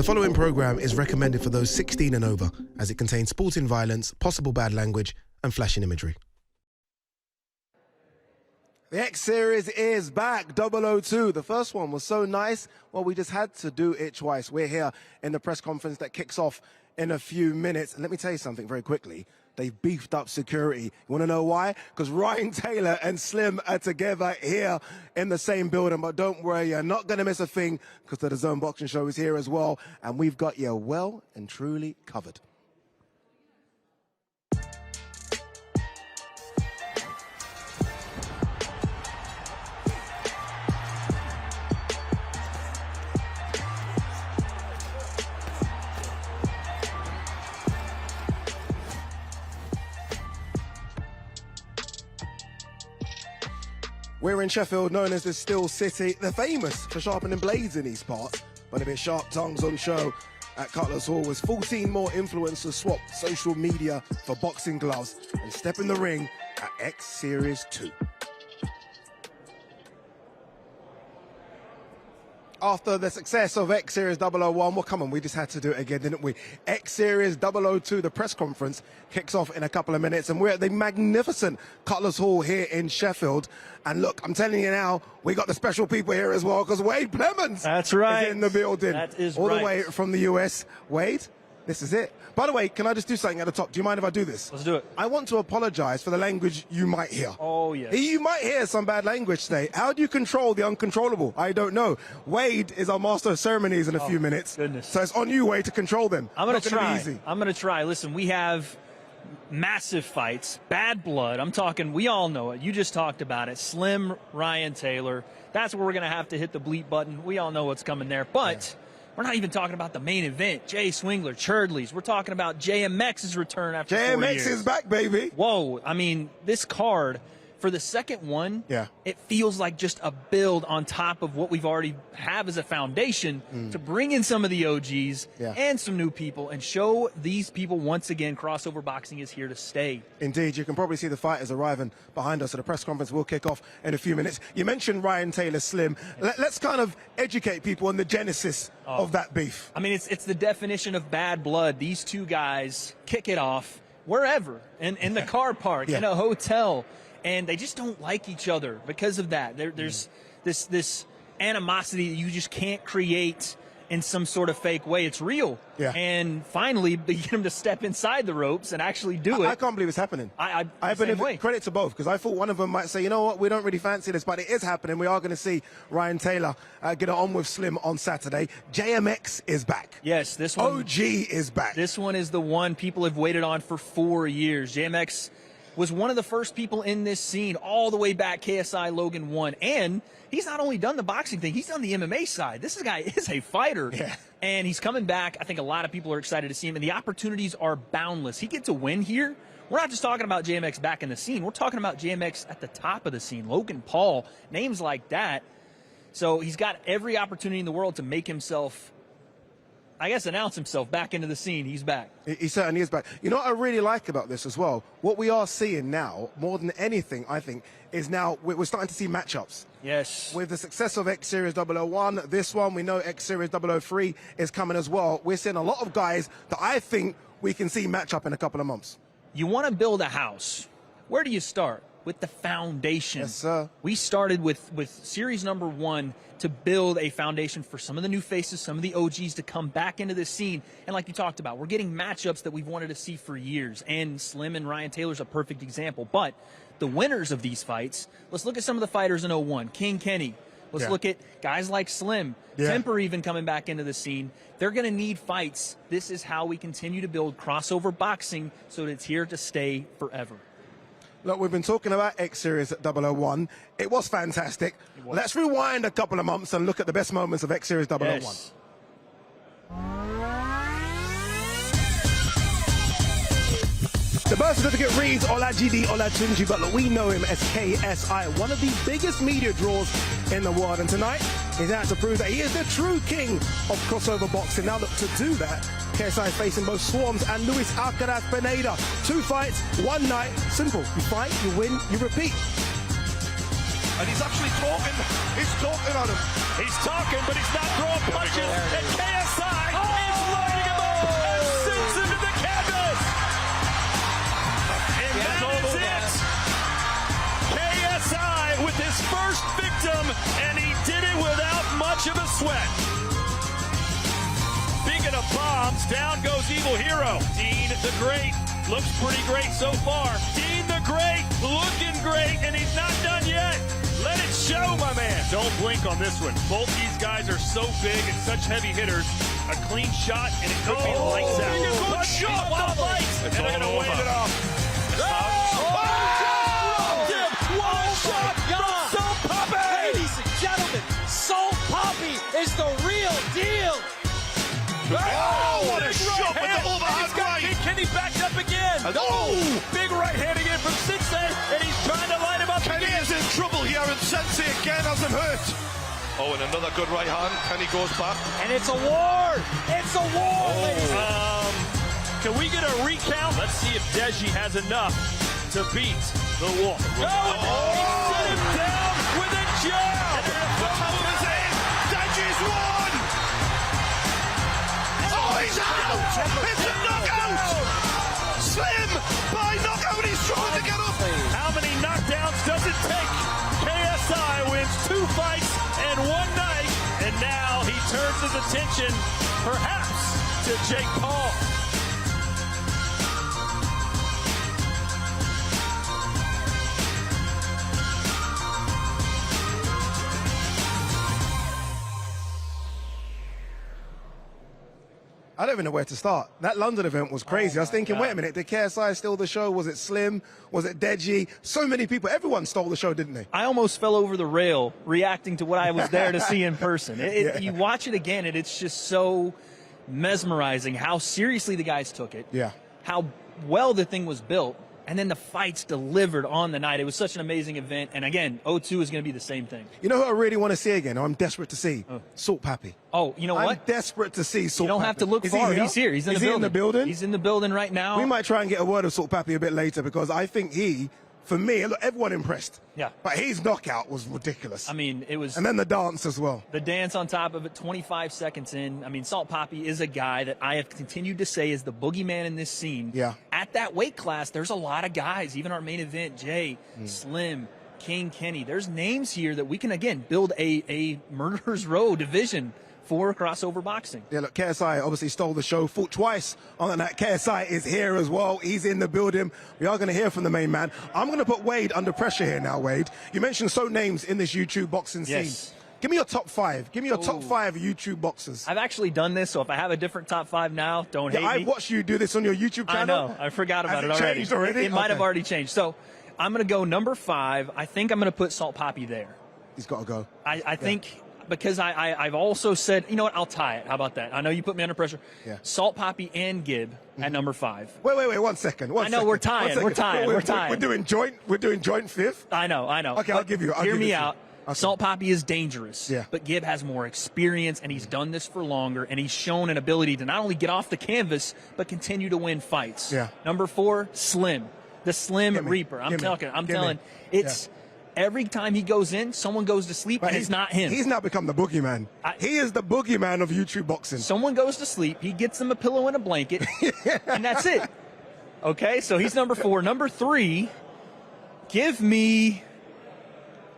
following program is recommended for those 16 and over, as it contains sporting violence, possible bad language, and flashing imagery. The X Series is back, 002. The first one was so nice, well, we just had to do it twice. We're here in the press conference that kicks off in a few minutes. And let me tell you something very quickly. They've beefed up security. You want to know why? Because Ryan Taylor and Slim are together here in the same building. But don't worry, you're not going to miss a thing, because the DAZN Boxing Show is here as well. And we've got you well and truly covered. We're in Sheffield, known as the Steel City. They're famous for sharpening blades in these parts, but a bit sharp tongues on show at Cutler's Hall as 14 more influencers swap social media for boxing gloves and step in the ring at X Series 2. After the success of X Series 001, well, come on, we just had to do it again, didn't we? X Series 002, the press conference, kicks off in a couple of minutes, and we're at the magnificent Cutler's Hall here in Sheffield. And look, I'm telling you now, we got the special people here as well, because Wade Plemons That's right. is in the building. That is all right. the way from the US. Wade, this is it. By the way, can I just do something at the top? Do you mind if I do this? Let's do it. I want to apologize for the language you might hear. Oh, yes. You might hear some bad language today. How do you control the uncontrollable? I don't know. Wade is our master of ceremonies in a few minutes. Goodness. So it's on you, Wade, to control them. I'm going to try. Easy. I'm going to try. Listen, we have massive fights, bad blood. I'm talking, we all know it. You just talked about it. Slim, Ryan Taylor. That's where we're going to have to hit the bleep button. We all know what's coming there. But we're not even talking about the main event. Jay Swingler, Cherdleys. We're talking about JMX's return after 4 years. JMX is back, baby. Whoa. I mean, this card, for the second one, it feels like just a build on top of what we've already have as a foundation to bring in some of the OGs and some new people and show these people once again crossover boxing is here to stay. Indeed, you can probably see the fighters arriving behind us, so the press conference will kick off in a few minutes. You mentioned Ryan Taylor, Slim. Let's kind of educate people on the genesis of that beef. I mean, it's the definition of bad blood. These two guys kick it off wherever, in the car park, in a hotel. And they just don't like each other because of that. There's this animosity that you just can't create in some sort of fake way. It's real. And finally, they get him to step inside the ropes and actually do it. I can't believe it's happening. I believe credit to both, because I thought one of them might say, you know what, we don't really fancy this, but it is happening. We are going to see Ryan Taylor get it on with Slim on Saturday. JMX is back. Yes, this one. OG is back. This one is the one people have waited on for 4 years. JMX was one of the first people in this scene all the way back KSI Logan 1. And he's not only done the boxing thing, he's done the MMA side. This guy is a fighter. And he's coming back. I think a lot of people are excited to see him, and the opportunities are boundless. He gets a win here. We're not just talking about JMX back in the scene. We're talking about JMX at the top of the scene. Logan Paul, names like that. So he's got every opportunity in the world to make himself, I guess, announce himself back into the scene. He's back. He certainly is back. You know what I really like about this as well? What we are seeing now, more than anything, I think, is now we're starting to see matchups. Yes. With the success of X Series 001, this one, we know X Series 003 is coming as well. We're seeing a lot of guys that I think we can see match up in a couple of months. You want to build a house. Where do you start? With the foundation. Yes, sir. We started with series number 1 to build a foundation for some of the new faces, some of the OGs to come back into this scene. And like you talked about, we're getting matchups that we've wanted to see for years. And Slim and Ryan Taylor's a perfect example. But the winners of these fights, let's look at some of the fighters in 01. King Kenny. Let's look at guys like Slim. Temper even coming back into the scene. They're going to need fights. This is how we continue to build crossover boxing so that it's here to stay forever. Look, we've been talking about X Series 001. It was fantastic. Let's rewind a couple of months and look at the best moments of X Series 001. Yes. The birth certificate reads Olajide Olatunji, but we know him as KSI, one of the biggest media draws in the world. And tonight, he's out to prove that he is the true king of crossover boxing. Now, look, to do that, KSI is facing both Swarms and Luis Alcaraz Pineda. 2 fights, 1 night. Simple. You fight, you win, you repeat. And he's actually talking. He's talking on him. He's talking, but he's not throwing punches. And KSI inch of a sweat. Speaking of bombs, down goes Evil Hero. Dean the Great looks pretty great so far. Dean the Great looking great, and he's not done yet. Let it show, my man. Don't blink on this one. Both these guys are so big and such heavy hitters. A clean shot, and it could be lights out. Good shot, one lights, and they're going to wave it off. One shot from Salt Poppy. Ladies and gentlemen, Salt Poppy is the real deal. Oh, what a shot with the overhand right. Kenny backed up again. Oh, big right hand again from Sensei, and he's trying to light him up Kenny again. is in trouble here, and Sensei again has him hurt. Oh, and another good right hand. Kenny goes back. And it's a war. It's a war, ladies. Can we get a recount? Let's see if Deji has enough to beat the Wolf. He set him down with a jab. The power is in. Deji's won. Oh, he's out. It's a knockout. Slim by knockout. He's trying to get up. How many knockdowns does it take? KSI wins 2 fights and 1 night, and now he turns his attention, perhaps, to Jake Paul. I don't even know where to start. That London event was crazy. I was thinking, wait a minute, did KSI steal the show? Was it Slim? Was it Deji? So many people. Everyone stole the show, didn't they? I almost fell over the rail reacting to what I was there to see in person. You watch it again, and it's just so mesmerizing how seriously the guys took it. Yeah. How well the thing was built. And then the fights delivered on the night. It was such an amazing event. And again, 0-2 is going to be the same thing. You know who I really want to see again? I'm desperate to see? Salt Pappy. Oh, you know I'm what? desperate to see Salt You don't Pappy. have to look Is far. He He's here. He's in Is the he building. in the building? He's in the building right now. We might try and get a word of Salt Pappy a bit later because I think he, for me, look, everyone impressed. Yeah. But his knockout was ridiculous. I mean, it was... And then the dance as well. The dance on top of it, 25 seconds in. I mean, Salt Poppy is a guy that I have continued to say is the boogeyman in this scene. Yeah. At that weight class, there's a lot of guys, even our main event, Jay, Slim, King, Kenny. There's names here that we can, again, build a Murderer's Row division for crossover boxing. Yeah, look, KSI obviously stole the show, fought twice on the night. KSI is here as well. He's in the building. We are going to hear from the main man. I'm going to put Wade under pressure here now, Wade. You mentioned so names in this YouTube boxing scene. Yes. Give me your top 5. Give me your top 5 YouTube boxers. I've actually done this, so if I have a different top 5 now, don't hate me. I watched you do this on your YouTube channel. I know. I forgot about Has it it already. changed already? It might have Okay. already changed. So I'm going to go number 5. I think I'm going to put Salt Poppy there. He's got to go. I think because I've also said, you know what, I'll tie it. How about that? I know you put me under pressure. Yeah. Salt Poppy and Gibb at number 5. Wait, 1 second. I know, we're tying. We're tying. We're tying. We're doing joint 5th. I know. Okay, I'll give you. Hear me it to out. you. Okay. Salt Poppy is dangerous, Yeah. but Gibb has more experience, and he's done this for longer, and he's shown an ability to not only get off the canvas, but continue to win fights. Yeah. Number 4, Slim. The Slim Gimme. Reaper. I'm Gimme. telling. It's every time he goes in, someone goes to sleep, But and it's not him. He's now become the boogeyman. He is the boogeyman of YouTube boxing. Someone goes to sleep, he gets them a pillow and a blanket, and that's it. Okay, so he's number 4. Number 3, give me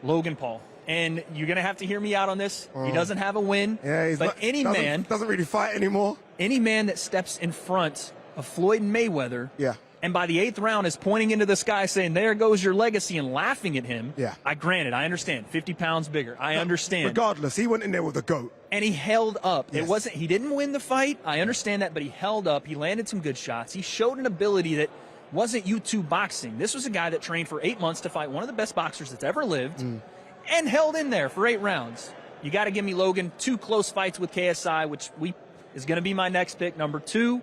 Logan Paul. And you're going to have to hear me out on this. He doesn't have a win. Yeah, he's but not, doesn't really fight anymore. Any man that steps in front of Floyd Mayweather, Yeah. and by the 8th round is pointing into the sky saying, there goes your legacy, and laughing at him, Yeah. I understand, 50 pounds bigger. I understand. Regardless, he went in there with a goat. And he held up. Yes. It wasn't. He didn't win the fight. I understand that, but he held up. He landed some good shots. He showed an ability that wasn't YouTube boxing. This was a guy that trained for 8 months to fight one of the best boxers that's ever lived, and held in there for 8 rounds. You got to give me Logan. 2 close fights with KSI, which is going to be my next pick. Number 2,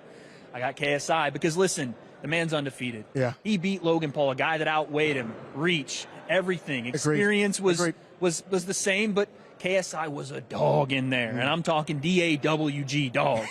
I got KSI because listen, the man's undefeated. Yeah. He beat Logan Paul, a guy that outweighed him, reach, everything. Experience was the same, but KSI was a dog in there, and I'm talking DAWG dog.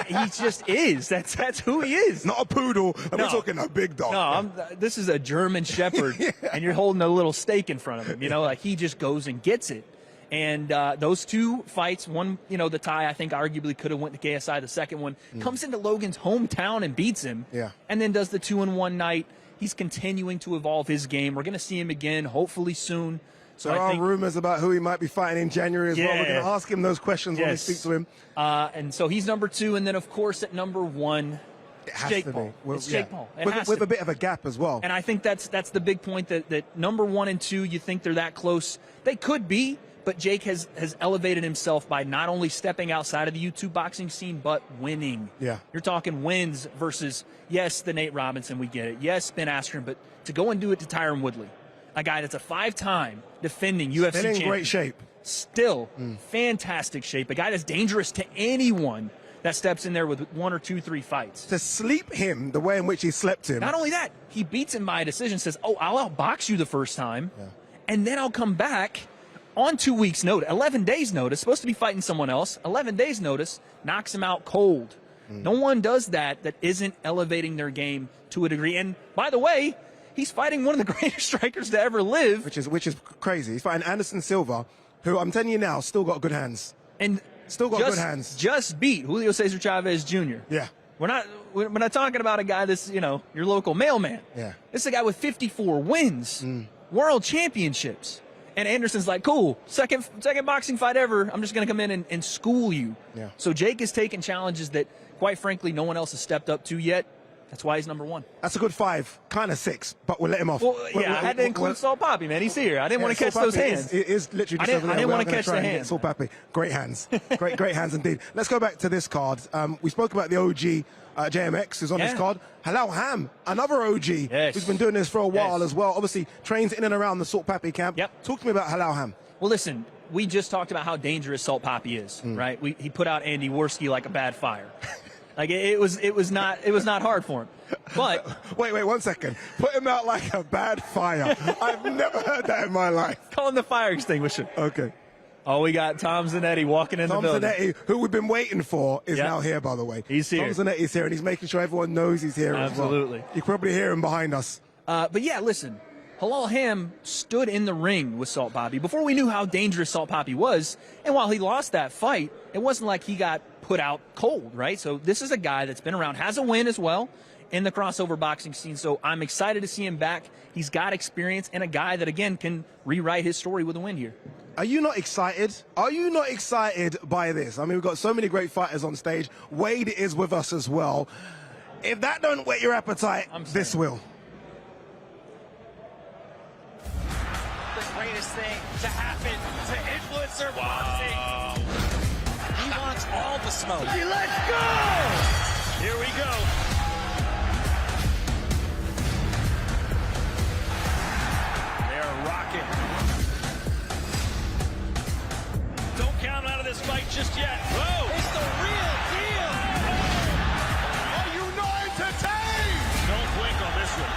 He just is. That's who he is. Not a poodle. No. We're talking a big dog. No, this is a German Shepherd, and you're holding a little steak in front of him. You know, like he just goes and gets it. And those 2 fights, one, the tie I think arguably could have went to KSI. The second one comes into Logan's hometown and beats him. Yeah. And then does the 2-in-1 night. He's continuing to evolve his game. We're going to see him again, hopefully soon. So there I are think, rumors about who he might be fighting in January as well. We're going to ask him those questions when we speak to him. And so he's number 2, and then of course at number 1, it's Jake Paul. It's Jake Paul. With a bit of a gap as well. And I think that's the big point that number 1 and 2, you think they're that close. They could be, but Jake has elevated himself by not only stepping outside of the YouTube boxing scene, but winning. Yeah. You're talking wins versus, yes, the Nate Robinson, we get it. Yes, Ben Askren, but to go and do it to Tyron Woodley, a guy that's a 5-time defending UFC champion. In great shape. Still fantastic shape. A guy that's dangerous to anyone that steps in there with 1 or 2, 3 fights. To sleep him the way in which he slept him. Not only that, he beats him by a decision, says, oh, I'll outbox you the first time, and then I'll come back on 2 weeks' notice, 11 days' notice, supposed to be fighting someone else, 11 days' notice, knocks him out cold. No one does that isn't elevating their game to a degree. And by the way, he's fighting one of the greatest strikers to ever live. Which is crazy. He's fighting Anderson Silva, who I'm telling you now, still got good hands. And still got good hands. Just beat Julio Cesar Chavez Jr. Yeah. We're not talking about a guy that's, your local mailman. Yeah. This is a guy with 54 wins, world championships. And Anderson's like, cool, second boxing fight ever. I'm just going to come in and school you. Yeah. So Jake is taking challenges that, quite frankly, no one else has stepped up to yet. That's why he's number 1. That's a good 5, kind of 6, but we'll let him off. Well, I had to include Saul Poppy, man. He's here. I didn't want to catch those hands. It is literally just over there. I didn't want to catch the hands. Saul Poppy, great hands. great hands indeed. Let's go back to this card. We spoke about the OG JMX who's on this card. Halal Ham, another OG who's been doing this for a while as well. Obviously, trains in and around the Salt Pappy camp. Talk to me about Halal Ham. Well, listen, we just talked about how dangerous Salt Poppy is, right? He put out Andy Worski like a bad fire. Like it was not hard for him. But wait 1 second. Put him out like a bad fire. I've never heard that in my life. Call him the fire extinguisher. Okay. Oh, we got Tom Zanetti walking in the building. Tom Zanetti, who we've been waiting for, is now here, by the way. He's here. Tom Zanetti's here, and he's making sure everyone knows he's here as well. Absolutely. You can probably hear him behind us. But yeah, listen, Halal Ham stood in the ring with Salt Poppy before we knew how dangerous Salt Poppy was. And while he lost that fight, it wasn't like he got put out cold, right? So this is a guy that's been around, has a win as well in the crossover boxing scene. So I'm excited to see him back. He's got experience and a guy that, again, can rewrite his story with a win here. Are you not excited? Are you not excited by this? I mean, we've got so many great fighters on stage. Wade is with us as well. If that don't whet your appetite, this will. The greatest thing to happen to influencer boxing. He wants all the smoke. Let's go! Here we go. They're rocking. Don't count out of this fight just yet. Whoa! It's the real deal. Are you not entertained? Don't blink on this one.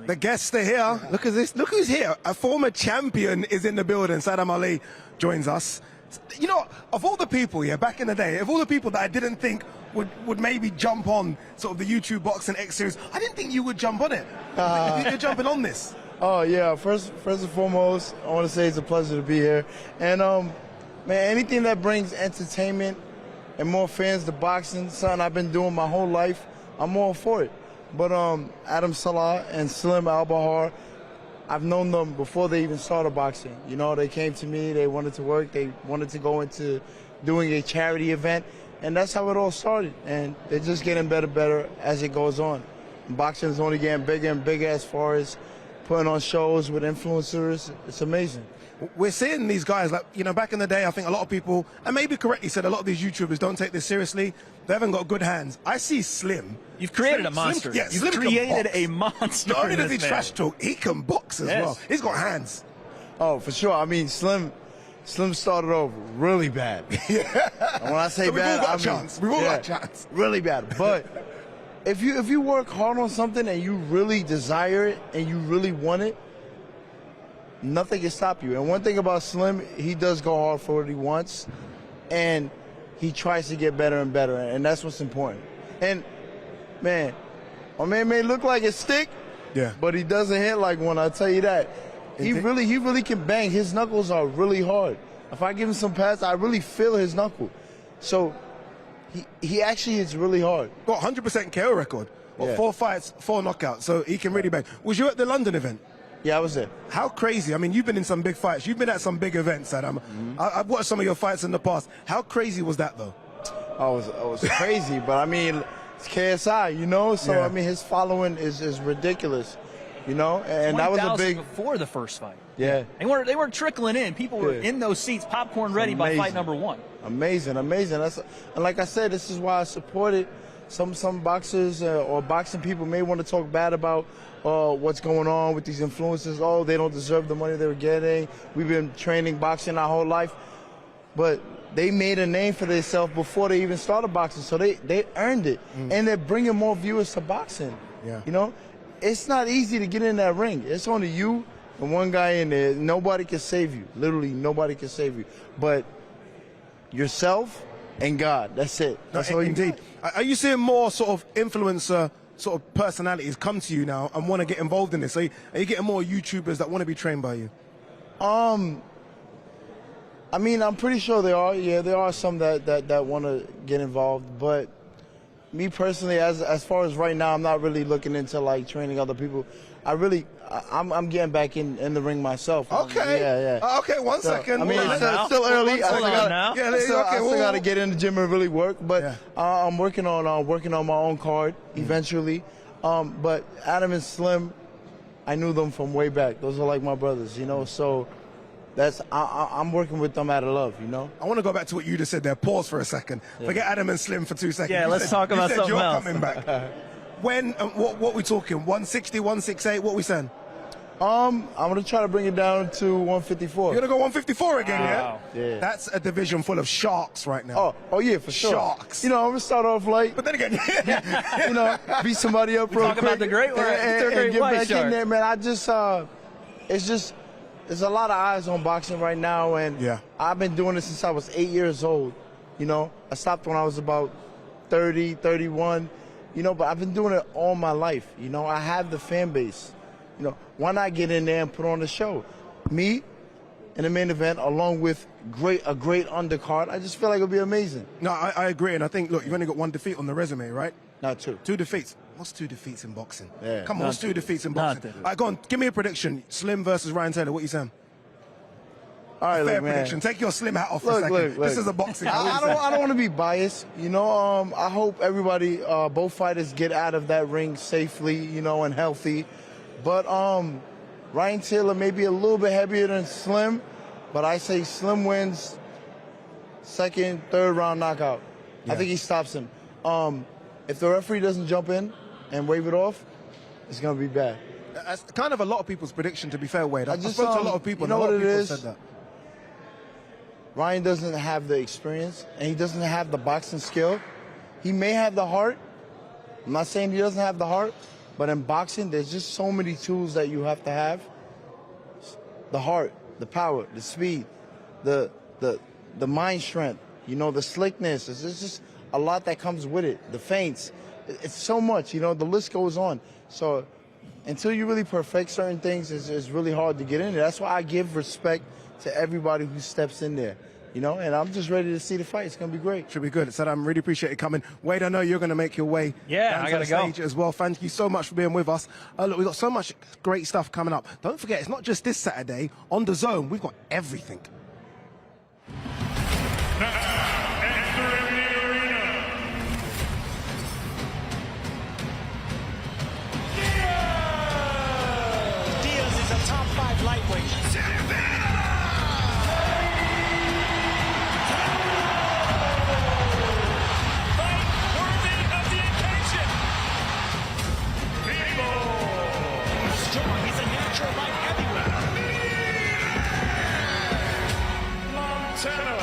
The guests are here. Look at this. Look who's here. A former champion is in the building. Sadam Ali joins us. You know, of all the people, back in the day, of all the people that I didn't think would maybe jump on sort of the YouTube Boxing X series, I didn't think you would jump on it. You're jumping on this. Oh yeah, first and foremost, I want to say it's a pleasure to be here. And man, anything that brings entertainment and more fans to boxing, something I've been doing my whole life, I'm all for it. But Adam Salah and Slim Al-Bahar, I've known them before they even started boxing. You know, they came to me, they wanted to work, they wanted to go into doing a charity event, and that's how it all started. And they're just getting better as it goes on. Boxing is only getting bigger and bigger as far as putting on shows with influencers. It's amazing. We're seeing these guys, like, back in the day, I think a lot of people, and maybe correctly said, a lot of these YouTubers don't take this seriously. They haven't got good hands. I see Slim. You've created a monster. You've created a monster. Not only does he trash talk, he can box as well. He's got hands. Oh, for sure. I mean, Slim started off really bad. And when I say so bad, I mean, we've all got a chance. Really bad. But if you work hard on something and you really desire it and you really want it, nothing can stop you. And one thing about Slim, he does go hard for what he wants, and he tries to get better and better, and that's what's important. And man, my man may look like a stick, but he doesn't hit like one. I'll tell you that. He really can bang. His knuckles are really hard. If I give him some pads, I really feel his knuckle. So he actually hits really hard. Got 100% KO record. Well, Yeah. 4 fights, 4 knockouts, so he can really bang. Was you at the London event? Yeah, I was there. How crazy. I mean, you've been in some big fights. You've been at some big events, Sadam. I've watched some of your fights in the past. How crazy was that, though? I was crazy, but I mean, it's KSI, you know? So, Yeah. I mean, his following is ridiculous, you know? And that was a 20,000 big, before the first fight. yeah. They weren't trickling in. People were Yeah. in those seats, popcorn ready by fight Amazing. number 1. Amazing. And like I said, this is why I supported some boxers or boxing people may want to talk bad about what's going on with these influencers. Oh, they don't deserve the money they were getting. We've been training boxing our whole life. But they made a name for themselves before they even started boxing, so they earned it. And they're bringing more viewers to boxing. Yeah. You know, it's not easy to get in that ring. It's only you and one guy in there. Nobody can save you. Literally, nobody can save you. But yourself and God. That's it. That's all you Indeed. need. Are you seeing more sort of influencer sort of personalities come to you now and want to get involved in this? Are you getting more YouTubers that want to be trained by you? I mean, I'm pretty sure there are. Yeah, there are some that want to get involved. But me personally, as far as right now, I'm not really looking into like training other people. I'm getting back in the ring myself. Okay. Yeah. Okay, one second. I mean, Hold on now. it's still early. Hold on now. Yeah, I still got to get in the gym and really work. But Yeah. I'm working on my own card eventually. But Adam and Slim, I knew them from way back. Those are like my brothers, you know. So I'm working with them out of love, you know. I want to go back to what you just said there. Pause for a second. Forget Adam and Slim for 2 seconds. Yeah, You let's said- talk you about said something you're else. coming back. When? What we talking? 160, 168? What we saying? I'm gonna try to bring it down to 154. You're gonna go 154 again, Wow. Yeah. That's a division full of sharks right now. Oh yeah, for sure. Sharks. You know, I'm gonna start off light. But then again, You know, beat somebody up real talk quick. about the great one. They're great get white back shark. in there, man. There's a lot of eyes on boxing right now, and Yeah. I've been doing this since I was 8 years old. You know, I stopped when I was about 30, 31. You know, but I've been doing it all my life. You know, I have the fan base. You know, why not get in there and put on the show? Me in the main event, along with a great undercard. I just feel like it'll be amazing. no, I agree, and I think look, you've only got 1 defeat on the resume, right? Not two. 2 defeats. What's 2 defeats in boxing? Yeah. Come on, what's 2 defeats in boxing? Nothing. All right, go on. Give me a prediction. Slim versus Ryan Taylor. What you saying? All right, Fair look, man. prediction. Take your Slim hat off for a Look, second. look. This is a boxing. I don't want to be biased. You know, I hope everybody, both fighters get out of that ring safely, you know, and healthy. But Ryan Taylor may be a little bit heavier than Slim, but I say Slim wins second, third round knockout. Yeah. I think he stops him. If the referee doesn't jump in and wave it off, it's going to be bad. That's kind of a lot of people's prediction, to be fair, Wade. I just, spoke to a lot of people, you know and a lot what of it people is? said that. Ryan doesn't have the experience, and he doesn't have the boxing skill. He may have the heart. I'm not saying he doesn't have the heart, but in boxing, there's just so many tools that you have to have. The heart, the power, the speed, the mind strength, you know, the slickness. There's just a lot that comes with it. The feints. It's so much, you know, the list goes on. So until you really perfect certain things, it's really hard to get in there. That's why I give respect to everybody who steps in there, you know, and I'm just ready to see the fight. It's going to be great. Should be good. Sadam, really appreciate you coming. Wade, I know you're going to make your way Yeah, down I to gotta the go. stage as well. Thank you so much for being with us. Look, we've got so much great stuff coming up. Don't forget, it's not just this Saturday. On DAZN, we've got everything. Entering the arena. Diaz is a top 5 lightweight. Fight worthy of the occasion. Strong, he's a natural light heavyweight. Montana.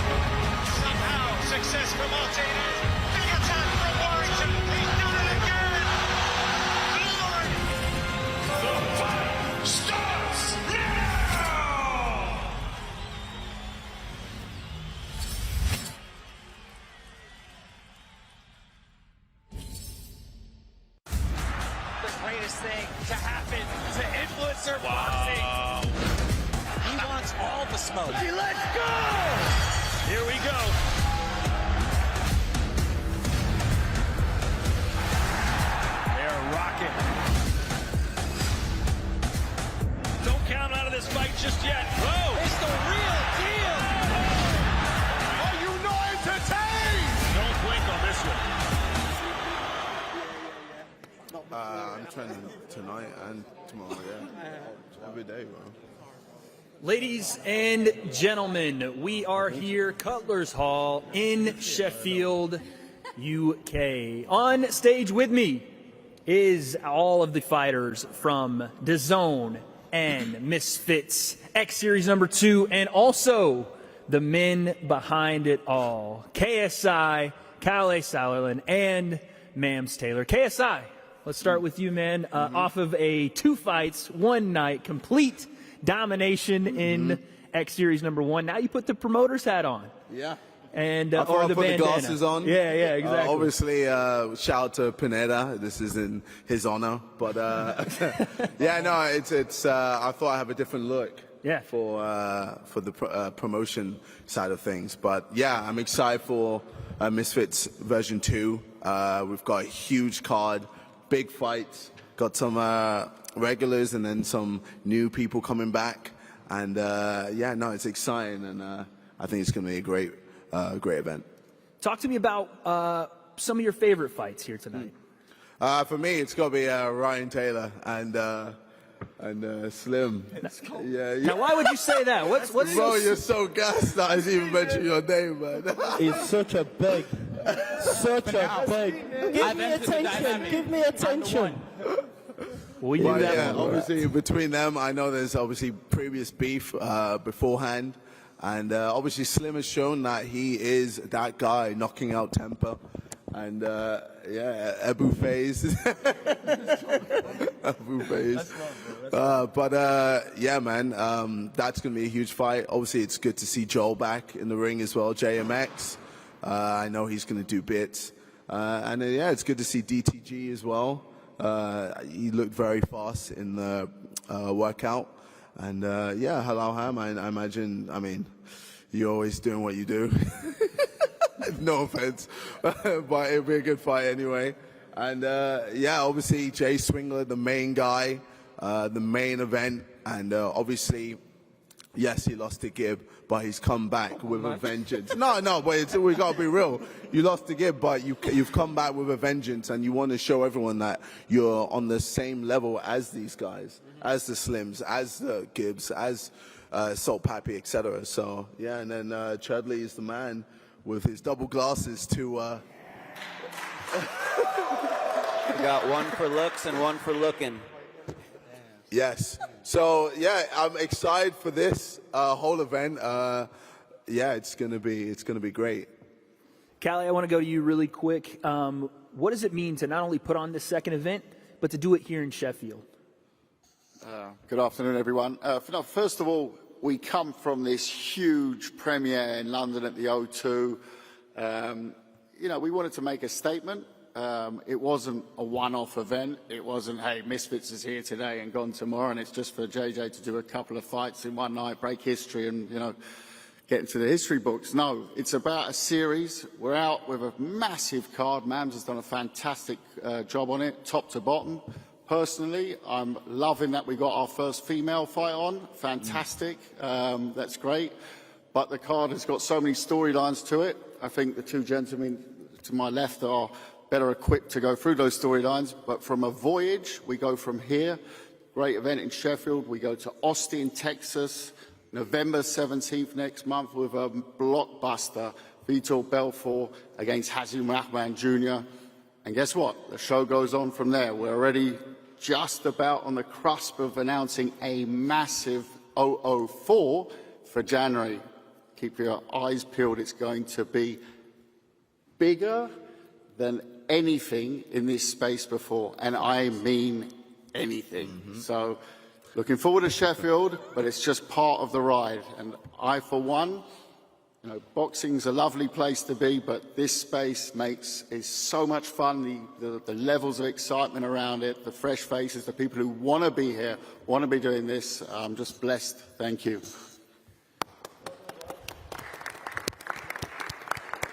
Somehow, success for Martinez. Big attack from Warrington. He's done it again. Glory. The fight starts now. The greatest thing to happen to influence laser boxing. He wants all the smoke. Let's go! Here we go. They're rocking. Don't count out of this fight just yet. Whoa! It's the real deal. Are you not entertained? Don't blink on this one. I'm training tonight and tomorrow, yeah. Every day, bro. Ladies and gentlemen, we are here, Cutler's Hall in Sheffield, UK. On stage with me is all of the fighters from DAZN and Misfits, X Series number 2, and also the men behind it all, KSI, Kyle A. Sauerland, and Mams Taylor. KSI, let's start with you, man. Off of a 2 fights, 1 night, complete domination in X Series number 1. Now you put the promoter's hat on. Yeah. And I or the put the bandana. glasses on. Yeah, exactly. Obviously, shout out to Pineda. This is in his honor. But yeah, no, it's. I thought I have a different look. Yeah. For the promotion side of things. But yeah, I'm excited for Misfits version 2. We've got a huge card, big fights. Got some regulars and then some new people coming back. And yeah, no, it's exciting, and I think it's going to be a great event. Talk to me about some of your favorite fights here tonight. For me, it's got to be Ryan Taylor and Slim. Yeah. Now, why would you say that? What's Bro, you're so gassed that I didn't even mention your name, man. He's such a big. Give me attention. Give me attention. We knew But that yeah, one. obviously between them, I know there's obviously previous beef beforehand, and obviously Slim has shown that he is that guy knocking out temper, and yeah, Abu Faze. Abu Faze. But yeah, man, that's gonna be a huge fight. Obviously, it's good to see Joel back in the ring as well. JMX, I know he's gonna do bits, and yeah, it's good to see DTG as well. He looked very fast in the workout. And yeah, Halal Ham, I imagine, I mean, you're always doing what you do. No offense, but it'll be a good fight anyway. And yeah, obviously, Jay Swingler, the main guy, the main event. And obviously, yes, he lost to Gibb, but he's come back with a vengeance. No, but we got to be real. You lost to Gibb, but you've come back with a vengeance, and you want to show everyone that you're on the same level as these guys, as the Slims, as the Gibbs, as Salt Pappy, etc. So, yeah, and then Cherdleys is the man with his double glasses to... We got one for looks and one for looking. Yes. So yeah, I'm excited for this whole event. Yeah, it's gonna be great. Callie, I want to go to you really quick. What does it mean to not only put on this second event, but to do it here in Sheffield? Good afternoon, everyone. First of all, we come from this huge premiere in London at the O2. You know, we wanted to make a statement. It wasn't a one-off event. It wasn't, hey, Misfits is here today and gone tomorrow, and it's just for JJ to do a couple of fights in one night, break history, and, you know, get into the history books. No, it's about a series. We're out with a massive card. Mams has done a fantastic job on it, top to bottom. Personally, I'm loving that we got our first female fight on. Fantastic. That's great. But the card has got so many storylines to it. I think the two gentlemen to my left are better equipped to go through those storylines. But from a voyage, we go from here, great event in Sheffield. We go to Austin, Texas, November 17th next month with a blockbuster, Vitor Belfort against Hazim Rahman Jr. And guess what? The show goes on from there. We're already just about on the cusp of announcing a massive 004 for January. Keep your eyes peeled. It's going to be bigger than anything in this space before, and I mean anything. So looking forward to Sheffield, but it's just part of the ride. And I, for one, You know, boxing's a lovely place to be, but this space is so much fun. The levels of excitement around it, the fresh faces, the people who want to be here, want to be doing this. I'm just blessed. Thank you.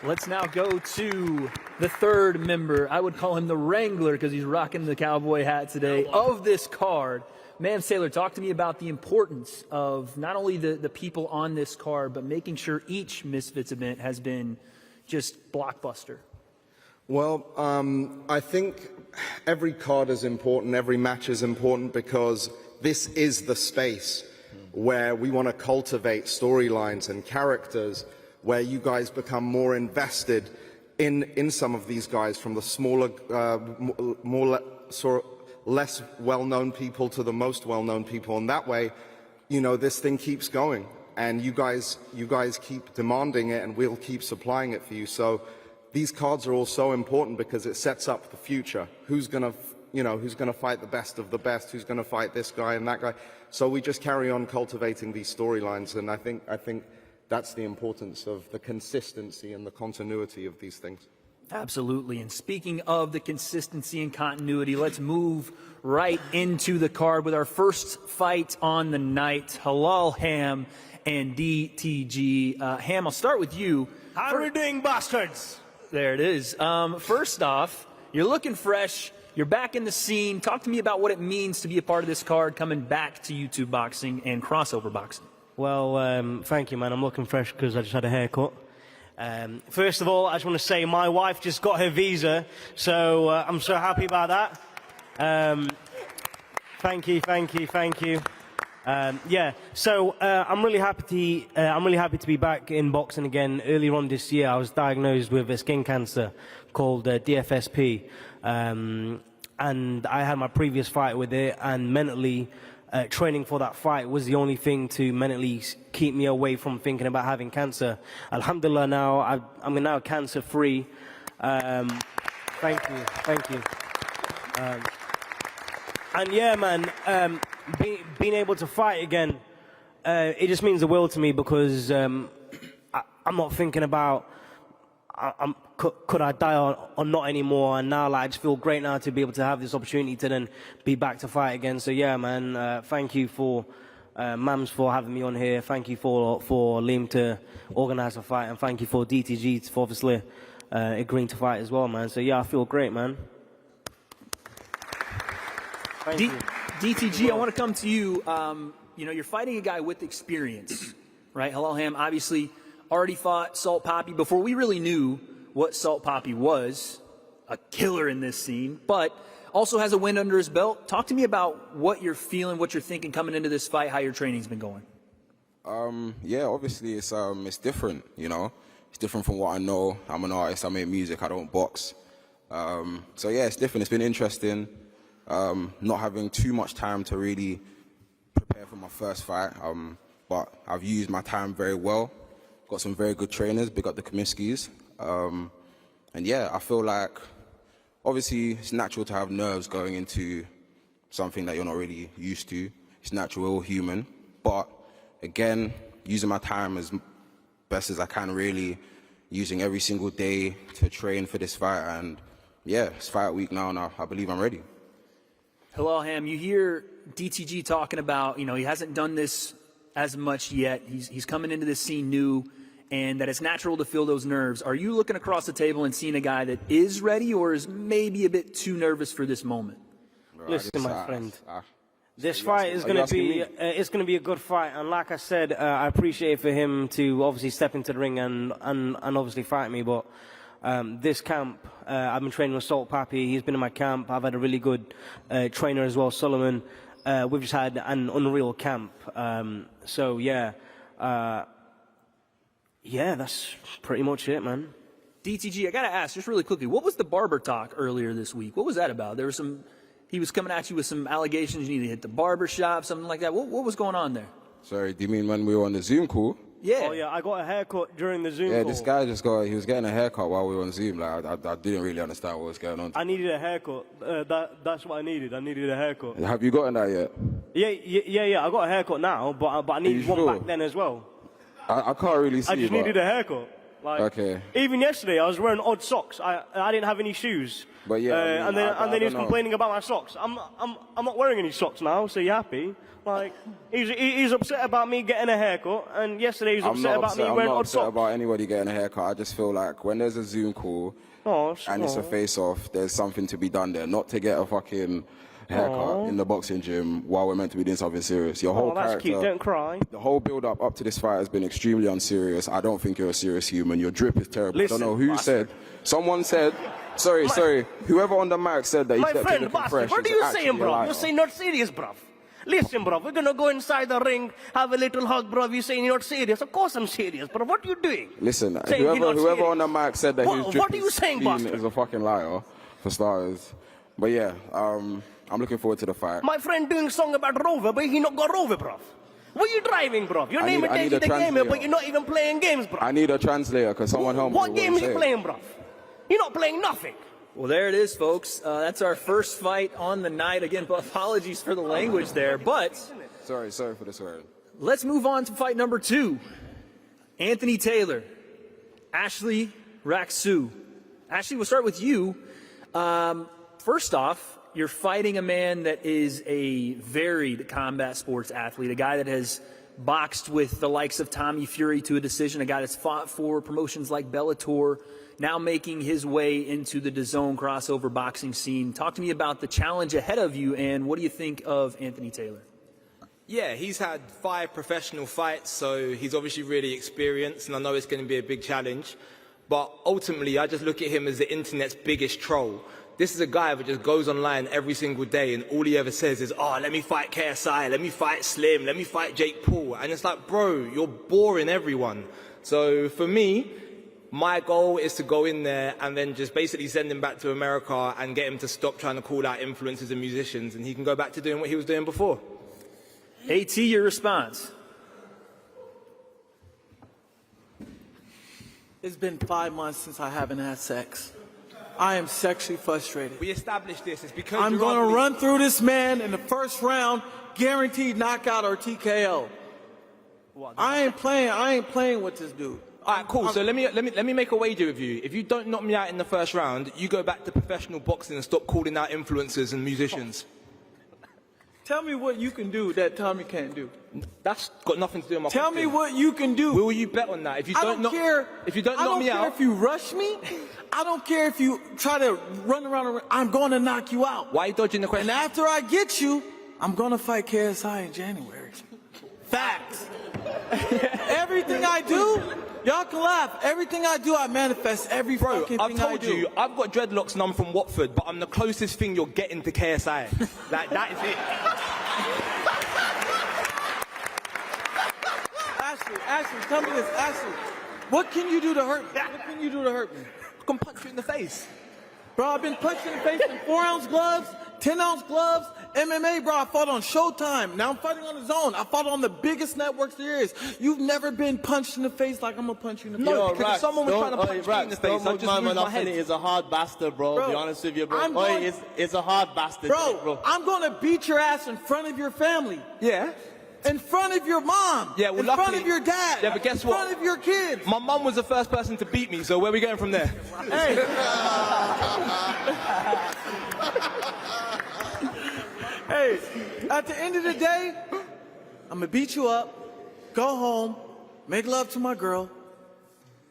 Let's now go to the third member. I would call him the Wrangler because he's rocking the cowboy hat today of this card. Man, Sailor, talk to me about the importance of not only the people on this card, but making sure each Misfits event has been just blockbuster. Well, I think every card is important, every match is important, because this is the space where we want to cultivate storylines and characters, where you guys become more invested in some of these guys, from the smaller, less well-known people to the most well-known people, and that way, you know, this thing keeps going, and you guys keep demanding it, and we'll keep supplying it for you. So these cards are all so important because it sets up the future. Who's gonna fight the best of the best? Who's gonna fight this guy and that guy? So we just carry on cultivating these storylines, and I think that's the importance of the consistency and the continuity of these things. Absolutely. And speaking of the consistency and continuity, let's move right into the card with our first fight on the night, Halal Ham and DTG. Ham, I'll start with you. How are we doing, bastards? There it is. First off, you're looking fresh. You're back in the scene. Talk to me about what it means to be a part of this card, coming back to YouTube boxing and crossover boxing. Well, thank you, man. I'm looking fresh because I just had a haircut. First of all, I just want to say my wife just got her visa, so I'm so happy about that. Thank you. Yeah, so I'm really happy to be back in boxing again. Earlier on this year, I was diagnosed with a skin cancer called DFSP, and I had my previous fight with it, and mentally, training for that fight was the only thing to mentally keep me away from thinking about having cancer. Alhamdulillah, now I'm now cancer-free. Thank you. And yeah, man, being able to fight again, it just means the world to me, because I'm not thinking about could I die or not anymore, and now, like, I just feel great now to be able to have this opportunity to then be back to fight again. So yeah, man, thank you for Mams for having me on here. Thank you for Liam to organise the fight, and thank you for DTG for obviously agreeing to fight as well, man. So yeah, I feel great, man. Thank you. DTG, I want to come to you. You know, you're fighting a guy with experience, right? Halal Ham obviously already fought Salt Poppy before we really knew what Salt Poppy was, a killer in this scene, but also has a win under his belt. Talk to me about what you're feeling, what you're thinking coming into this fight, how your training's been going. Yeah, obviously it's different, you know. It's different from what I know. I'm an artist, I make music, I don't box. So yeah, it's different, it's been interesting. Not having too much time to really prepare for my first fight, but I've used my time very well. Got some very good trainers, big up the Comiskis. And yeah, I feel like obviously it's natural to have nerves going into something that you're not really used to. It's natural, we're all human. But again, using my time as best as I can, really using every single day to train for this fight. And yeah, it's fight week now, and I believe I'm ready. Halal Ham, you hear DTG talking about, you know, he hasn't done this as much yet. He's coming into this scene new, and that it's natural to feel those nerves. Are you looking across the table and seeing a guy that is ready, or is maybe a bit too nervous for this moment? Listen, my friend, this fight is going to be it's going to be a good fight, and like I said, I appreciate for him to obviously step into the ring and obviously fight me. But this camp, I've been training with Salt Pappy. He's been in my camp. I've had a really good trainer as well, Solomon. We've just had an unreal camp. So yeah. Yeah, that's pretty much it, man. DTG, I got to ask, just really quickly, what was the barber talk earlier this week? What was that about? There was he was coming at you with some allegations, you need to hit the barber shop, something like that. What was going on there? Sorry, do you mean when we were on the Zoom call? Yeah. Oh, yeah, I got a haircut during the Zoom call. Yeah, this guy he was getting a haircut while we were on Zoom. Like, I didn't really understand what was going on. I needed a haircut. That's what I needed. I needed a haircut. Have you gotten that yet? Yeah, I got a haircut now, but I needed one back then as well. I can't really see. I just needed a haircut. Like, okay. Even yesterday, I was wearing odd socks. I didn't have any shoes. But yeah, I mean, and then he was complaining about my socks. I'm not wearing any socks now, so you happy? Like, he's upset about me getting a haircut, and yesterday he was upset about me wearing odd socks. I'm not upset about anybody getting a haircut. I just feel like when there's a Zoom call and it's a face-off, there's something to be done there. Not to get a fucking haircut in the boxing gym while we're meant to be doing something serious. Your whole that's character, cute. Don't cry. the whole build-up up to this fight has been extremely unserious. I don't think you're a serious human. Your drip is terrible. Listen, I don't know who said. Someone said. Sorry. Whoever on the mic said that he My stepped friend, in looking fresh. what are you saying, bro? You're You're saying not serious, bro. Listen, bro, we're gonna go inside the ring, have a little hug, bro. You're saying you're not serious. Of course I'm serious, bro. What are you doing? Listen, Saying you're not whoever serious. on the mic said that his drip What are you saying, clean bastard? is a fucking liar, for starters. But yeah, I'm looking forward to the fight. My friend doing a song about Rover, but he not got Rover, bro. What are you driving, bro? Your name is I need the a gamer, but translator. you're not even playing games, bro. I need a translator because someone help me. What with game are you I'm playing, bro? You're not playing nothing. Well, there it is, folks. That's our first fight on the night. Again, apologies for the language there, but Sorry for the swearing. let's move on to fight number 2. Anthony Taylor, Ashley Rak-Su. Ashley, we'll start with you. First off, you're fighting a man that is a varied combat sports athlete, a guy that has boxed with the likes of Tommy Fury to a decision, a guy that's fought for promotions like Bellator, now making his way into the DAZN crossover boxing scene. Talk to me about the challenge ahead of you, and what do you think of Anthony Taylor? Yeah, he's had 5 professional fights, so he's obviously really experienced, and I know it's going to be a big challenge. But ultimately, I just look at him as the internet's biggest troll. This is a guy that just goes online every single day, and all he ever says is, oh, let me fight KSI, let me fight Slim, let me fight Jake Paul. And it's like, bro, you're boring everyone. So for me, my goal is to go in there and then just basically send him back to America and get him to stop trying to call out influencers and musicians, and he can go back to doing what he was doing before. AT, your response? It's been 5 months since I haven't had sex. I am sexually frustrated. We established this. It's because I'm going to run through this man in the first round, guaranteed knockout or TKO. I ain't playing with this dude. All right, cool. So let me make a wager with you. If you don't knock me out in the first round, you go back to professional boxing and stop calling out influencers and musicians. Tell me what you can do that Tommy can't do. That's got nothing to do with my Tell me what you can do. Will you bet on that? If you don't knock me out. I don't care if you rush me. I don't care if you try to run around. I'm going to knock you out. Why are you dodging the question? And after I get you, I'm going to fight KSI in January. Facts. Everything I do, y'all can laugh. Everything I do, I manifest every fucking thing I do. I've told you, I've got dreadlocks and I'm from Watford, but I'm the closest thing you're getting to KSI. Like, that is it. Ashley, tell me this. Ashley, what can you do to hurt me? What can you do to hurt me? I can punch you in the face. Bro, I've been punched in the face in 4-ounce gloves, 10-ounce gloves, MMA, bro. I fought on Showtime. Now I'm fighting on the DAZN. I fought on the biggest networks there is. You've never been punched in the face like I'm gonna punch you in the face. No, because if someone was trying to punch me in the face, I'd just move my head. He's a hard bastard, bro. Be honest with you, bro. It's a hard bastard. Bro, I'm gonna beat your ass in front of your family. Yeah. In front of your mom. Yeah, well, in luckily, front of your dad. Yeah, but guess what? In front of your kids. My mum was the first person to beat me, so where are we going from there? Hey. Hey, at the end of the day, I'm gonna beat you up, go home, make love to my girl,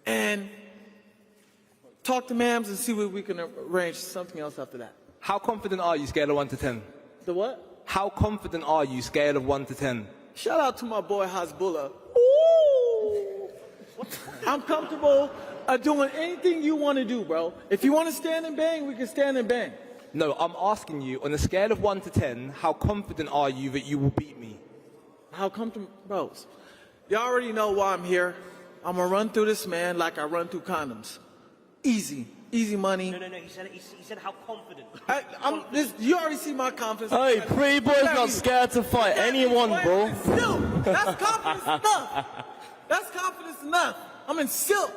and talk to Mams and see what we can arrange something else after that. How confident are you, scale of 1 to 10? The what? How confident are you, scale of 1 to 10? Shout out to my boy Hasbullah. Ooh! I'm comfortable doing anything you want to do, bro. If you want to stand and bang, we can stand and bang. No, I'm asking you, on a scale of 1 to 10, how confident are you that you will beat me? How comfortable, bros? You already know why I'm here. I'm gonna run through this man like I run through condoms. Easy money. No. He said how confident. You already see my confidence. Hey, pretty boy's not scared to fight anyone, bro. Still, that's confidence enough. That's confidence enough. I'm in silk.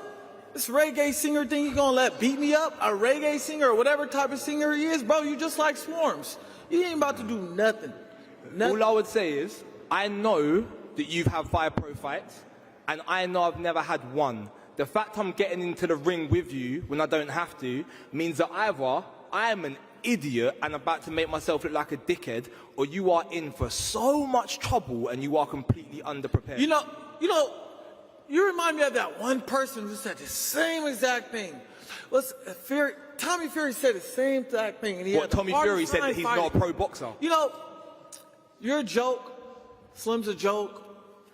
This reggae singer thing you gonna let beat me up? A reggae singer or whatever type of singer he is, bro, you just like Swarms. You ain't about to do nothing. All I would say is, I know that you've had 5 pro fights. and I know I've never had one. The fact I'm getting into the ring with you when I don't have to means that either I am an idiot and about to make myself look like a dickhead, or you are in for so much trouble and you are completely underprepared. You know, you remind me of that one person who said the same exact thing. Tommy Fury said the same exact thing. And he What, had the Tommy hardest Fury said time that he's fighting. not a pro boxer? You know, you're a joke. Slim's a joke.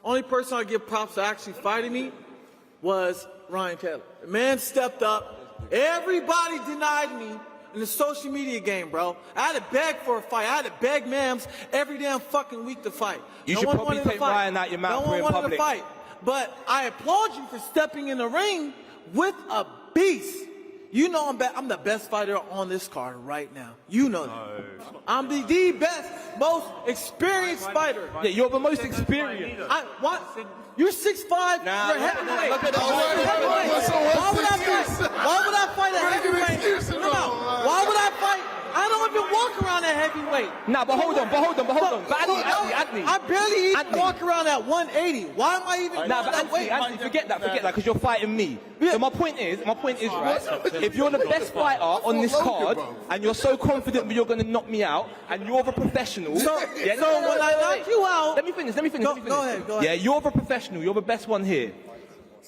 Only person I give props to actually fighting me was Ryan Taylor. The man stepped up. Everybody denied me in the social media game, bro. I had to beg for a fight. I had to beg ma'ams every damn fucking week to fight. You should probably take Ryan out your mouth No one in wanted public. to fight. But I applaud you for stepping in the ring with a beast. You know I'm the best fighter on this card right now. You know that. I'm the best, most experienced fighter. Yeah, you're the most experienced. What? You're 6'5". Nah, you're heavyweight. look at the Why would I fight a heavyweight? Why would I fight? I don't even walk around at heavyweight. Nah, but hold on. Adney. I barely even walk around at 180. Why am I even Nah, but Anthony, forget that, because you're fighting me. So my point is, right, if you're the best fighter on this card, and you're so confident that you're going to knock me out, and you're the professional... So when I knock you out... Let me finish. Go ahead. Yeah, you're the professional, you're the best one here.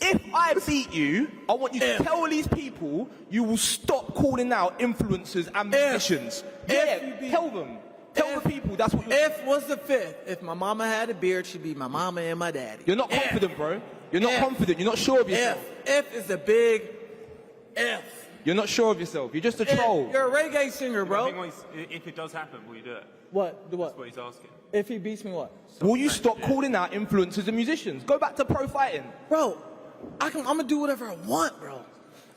If I beat you, I want you to tell these people you will stop calling out influencers and musicians. Tell them. Tell the people that's what you're... If was the fifth. If my mama had a beard, she'd be my mama and my daddy. You're not confident, bro. You're not confident. You're not sure of yourself. If is a big F. You're not sure of yourself. You're just a troll. You're a reggae singer, bro. If it does happen, will you do it? What? Do what? That's what he's asking. If he beats me, what? Will you stop calling out influencers and musicians? Go back to pro fighting. Bro, I'm going to do whatever I want, bro.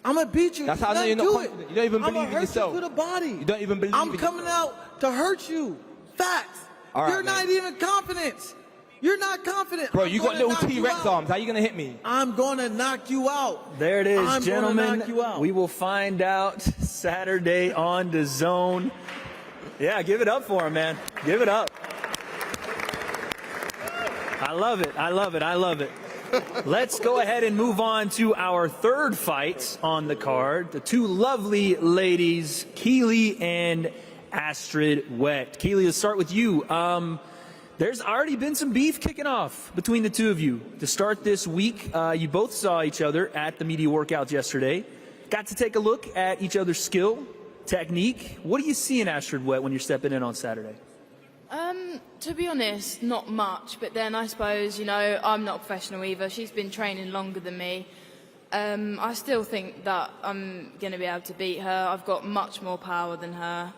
I'm going to beat you. That's how I know you're not confident. You don't even believe in yourself. I'm going to hurt you to the body. You don't even believe in yourself. I'm coming out to hurt you. Facts. All right, You're not even confident. You're not confident. Bro, you got little T-Rex arms. How are you going to hit me? I'm going to knock you out. There it is, I'm gentlemen. gonna knock you out. We will find out Saturday on DAZN. Yeah, give it up for him, man. Give it up. I love it. Let's go ahead and move on to our third fight on the card. The two lovely ladies, Keely and Astrid Wett. Keely, let's start with you. There's already been some beef kicking off between the two of you. To start this week, you both saw each other at the media workouts yesterday. Got to take a look at each other's skill, technique. What do you see in Astrid Wett when you're stepping in on Saturday? To be honest, not much. But then I suppose, I'm not a professional either. She's been training longer than me. I still think that I'm going to be able to beat her. I've got much more power than her.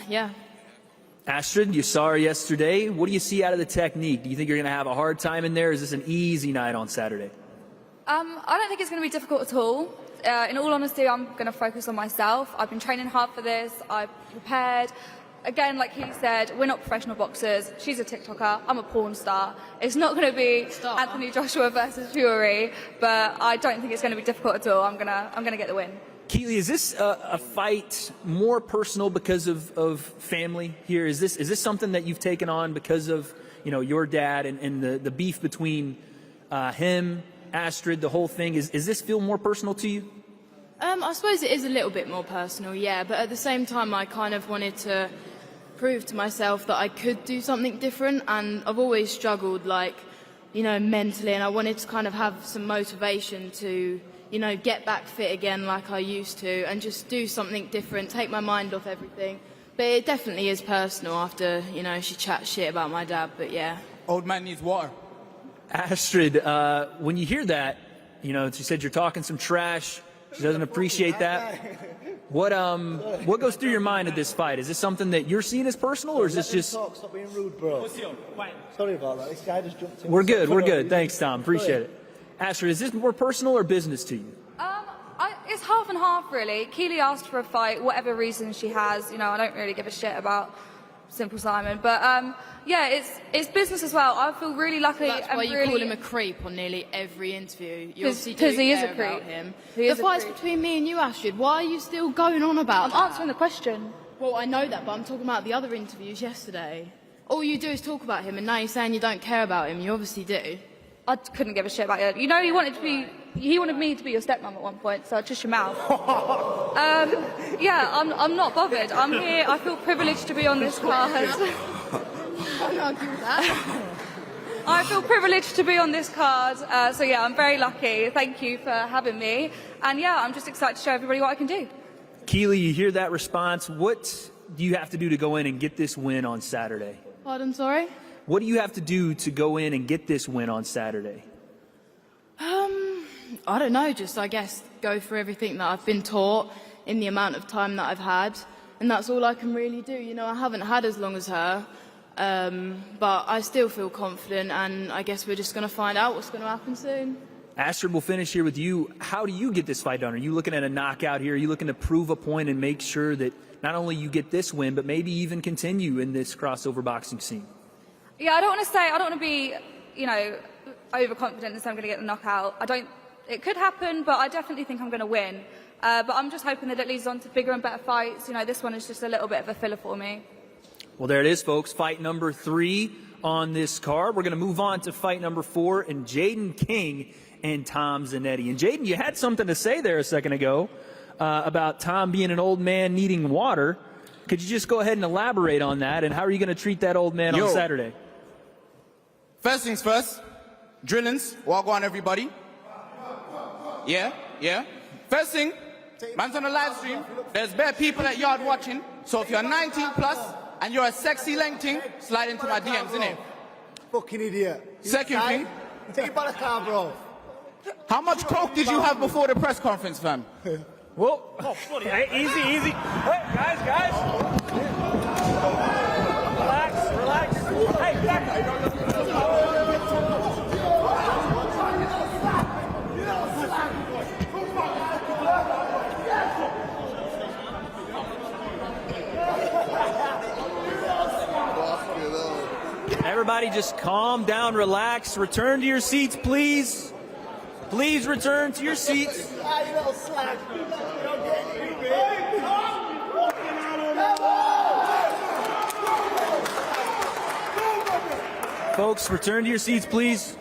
Yeah. Astrid, you saw her yesterday. What do you see out of the technique? Do you think you're going to have a hard time in there? Is this an easy night on Saturday? I don't think it's going to be difficult at all. In all honesty, I'm going to focus on myself. I've been training hard for this. I've prepared. Again, like he said, we're not professional boxers. She's a TikToker. I'm a porn star. It's not going to be Anthony Joshua versus Fury, but I don't think it's going to be difficult at all. I'm gonna get the win. Keely, is this a fight more personal because of family here? Is this something that you've taken on because of your dad and the beef between him, Astrid, the whole thing? Is this feel more personal to you? I suppose it is a little bit more personal, yeah. But at the same time, I kind of wanted to prove to myself that I could do something different. And I've always struggled, mentally. And I wanted to kind of have some motivation to, get back fit again like I used to and just do something different, take my mind off everything. But it definitely is personal after, she chats shit about my dad. But yeah. Old man needs water. Astrid, when you hear that, she said you're talking some trash. She doesn't appreciate that. What goes through your mind at this fight? Is this something that you're seeing as personal, or is this just... Stop being rude, bro. Sorry about that. This guy just jumped in. We're good. Thanks, Tom. Appreciate it. Astrid, is this more personal or business to you? It's half and half, really. Keely asked for a fight, whatever reason she has. I don't really give a shit about Simple Simon. But, it's business as well. I feel really lucky. That's why you call him a creep on nearly every interview. You obviously do Because he is care a creep. about him. The fight's between me and you, Astrid. Why are you still going on about I'm answering the question. Well, I know that, but I'm talking about the other interviews yesterday. All you do is talk about him, and now you're saying you don't care about him. You obviously do. I couldn't give a shit about you. You know, he wanted me to be your stepmom at one point, so just your mouth. Yeah, I'm not bothered. I'm here. I feel privileged to be on this card. I can't argue with that. I feel privileged to be on this card. So yeah, I'm very lucky. Thank you for having me. And yeah, I'm just excited to show everybody what I can do. Keely, you hear that response. What do you have to do to go in and get this win on Saturday? Pardon, sorry? What do you have to do to go in and get this win on Saturday? I don't know, just I guess go through everything that I've been taught in the amount of time that I've had, and that's all I can really do. You know, I haven't had as long as her, but I still feel confident, and I guess we're just going to find out what's going to happen soon. Astrid, we'll finish here with you. How do you get this fight done? Are you looking at a knockout here? Are you looking to prove a point and make sure that not only you get this win, but maybe even continue in this crossover boxing scene? Yeah, I don't want to be, you know, overconfident and say I'm going to get the knockout. It could happen, but I definitely think I'm going to win. But I'm just hoping that it leads on to bigger and better fights. You know, this one is just a little bit of a filler for me. Well, there it is, folks. Fight number 3 on this card. We're going to move on to fight number 4, and Jaden King and Tom Zanetti. And Jaden, you had something to say there a second ago about Tom being an old man needing water. Could you just go ahead and elaborate on that, and how are you going to treat that old man on Saturday? First things first, drillings, walk on everybody. Yeah. First thing, man's on the live stream, there's bare people at yard watching, so if you're 19 plus and you're a sexy lengthing, slide into my DMs, innit? Fucking idiot. Second thing, take it by the car, bro. How much coke did you have before the press conference, fam? Whoa. Oh, bloody hell. Hey, easy. Hey, guys. Relax. Hey, back. Everybody just calm down, relax, return to your seats, please. Please return to your seats. Folks, return to your seats, please.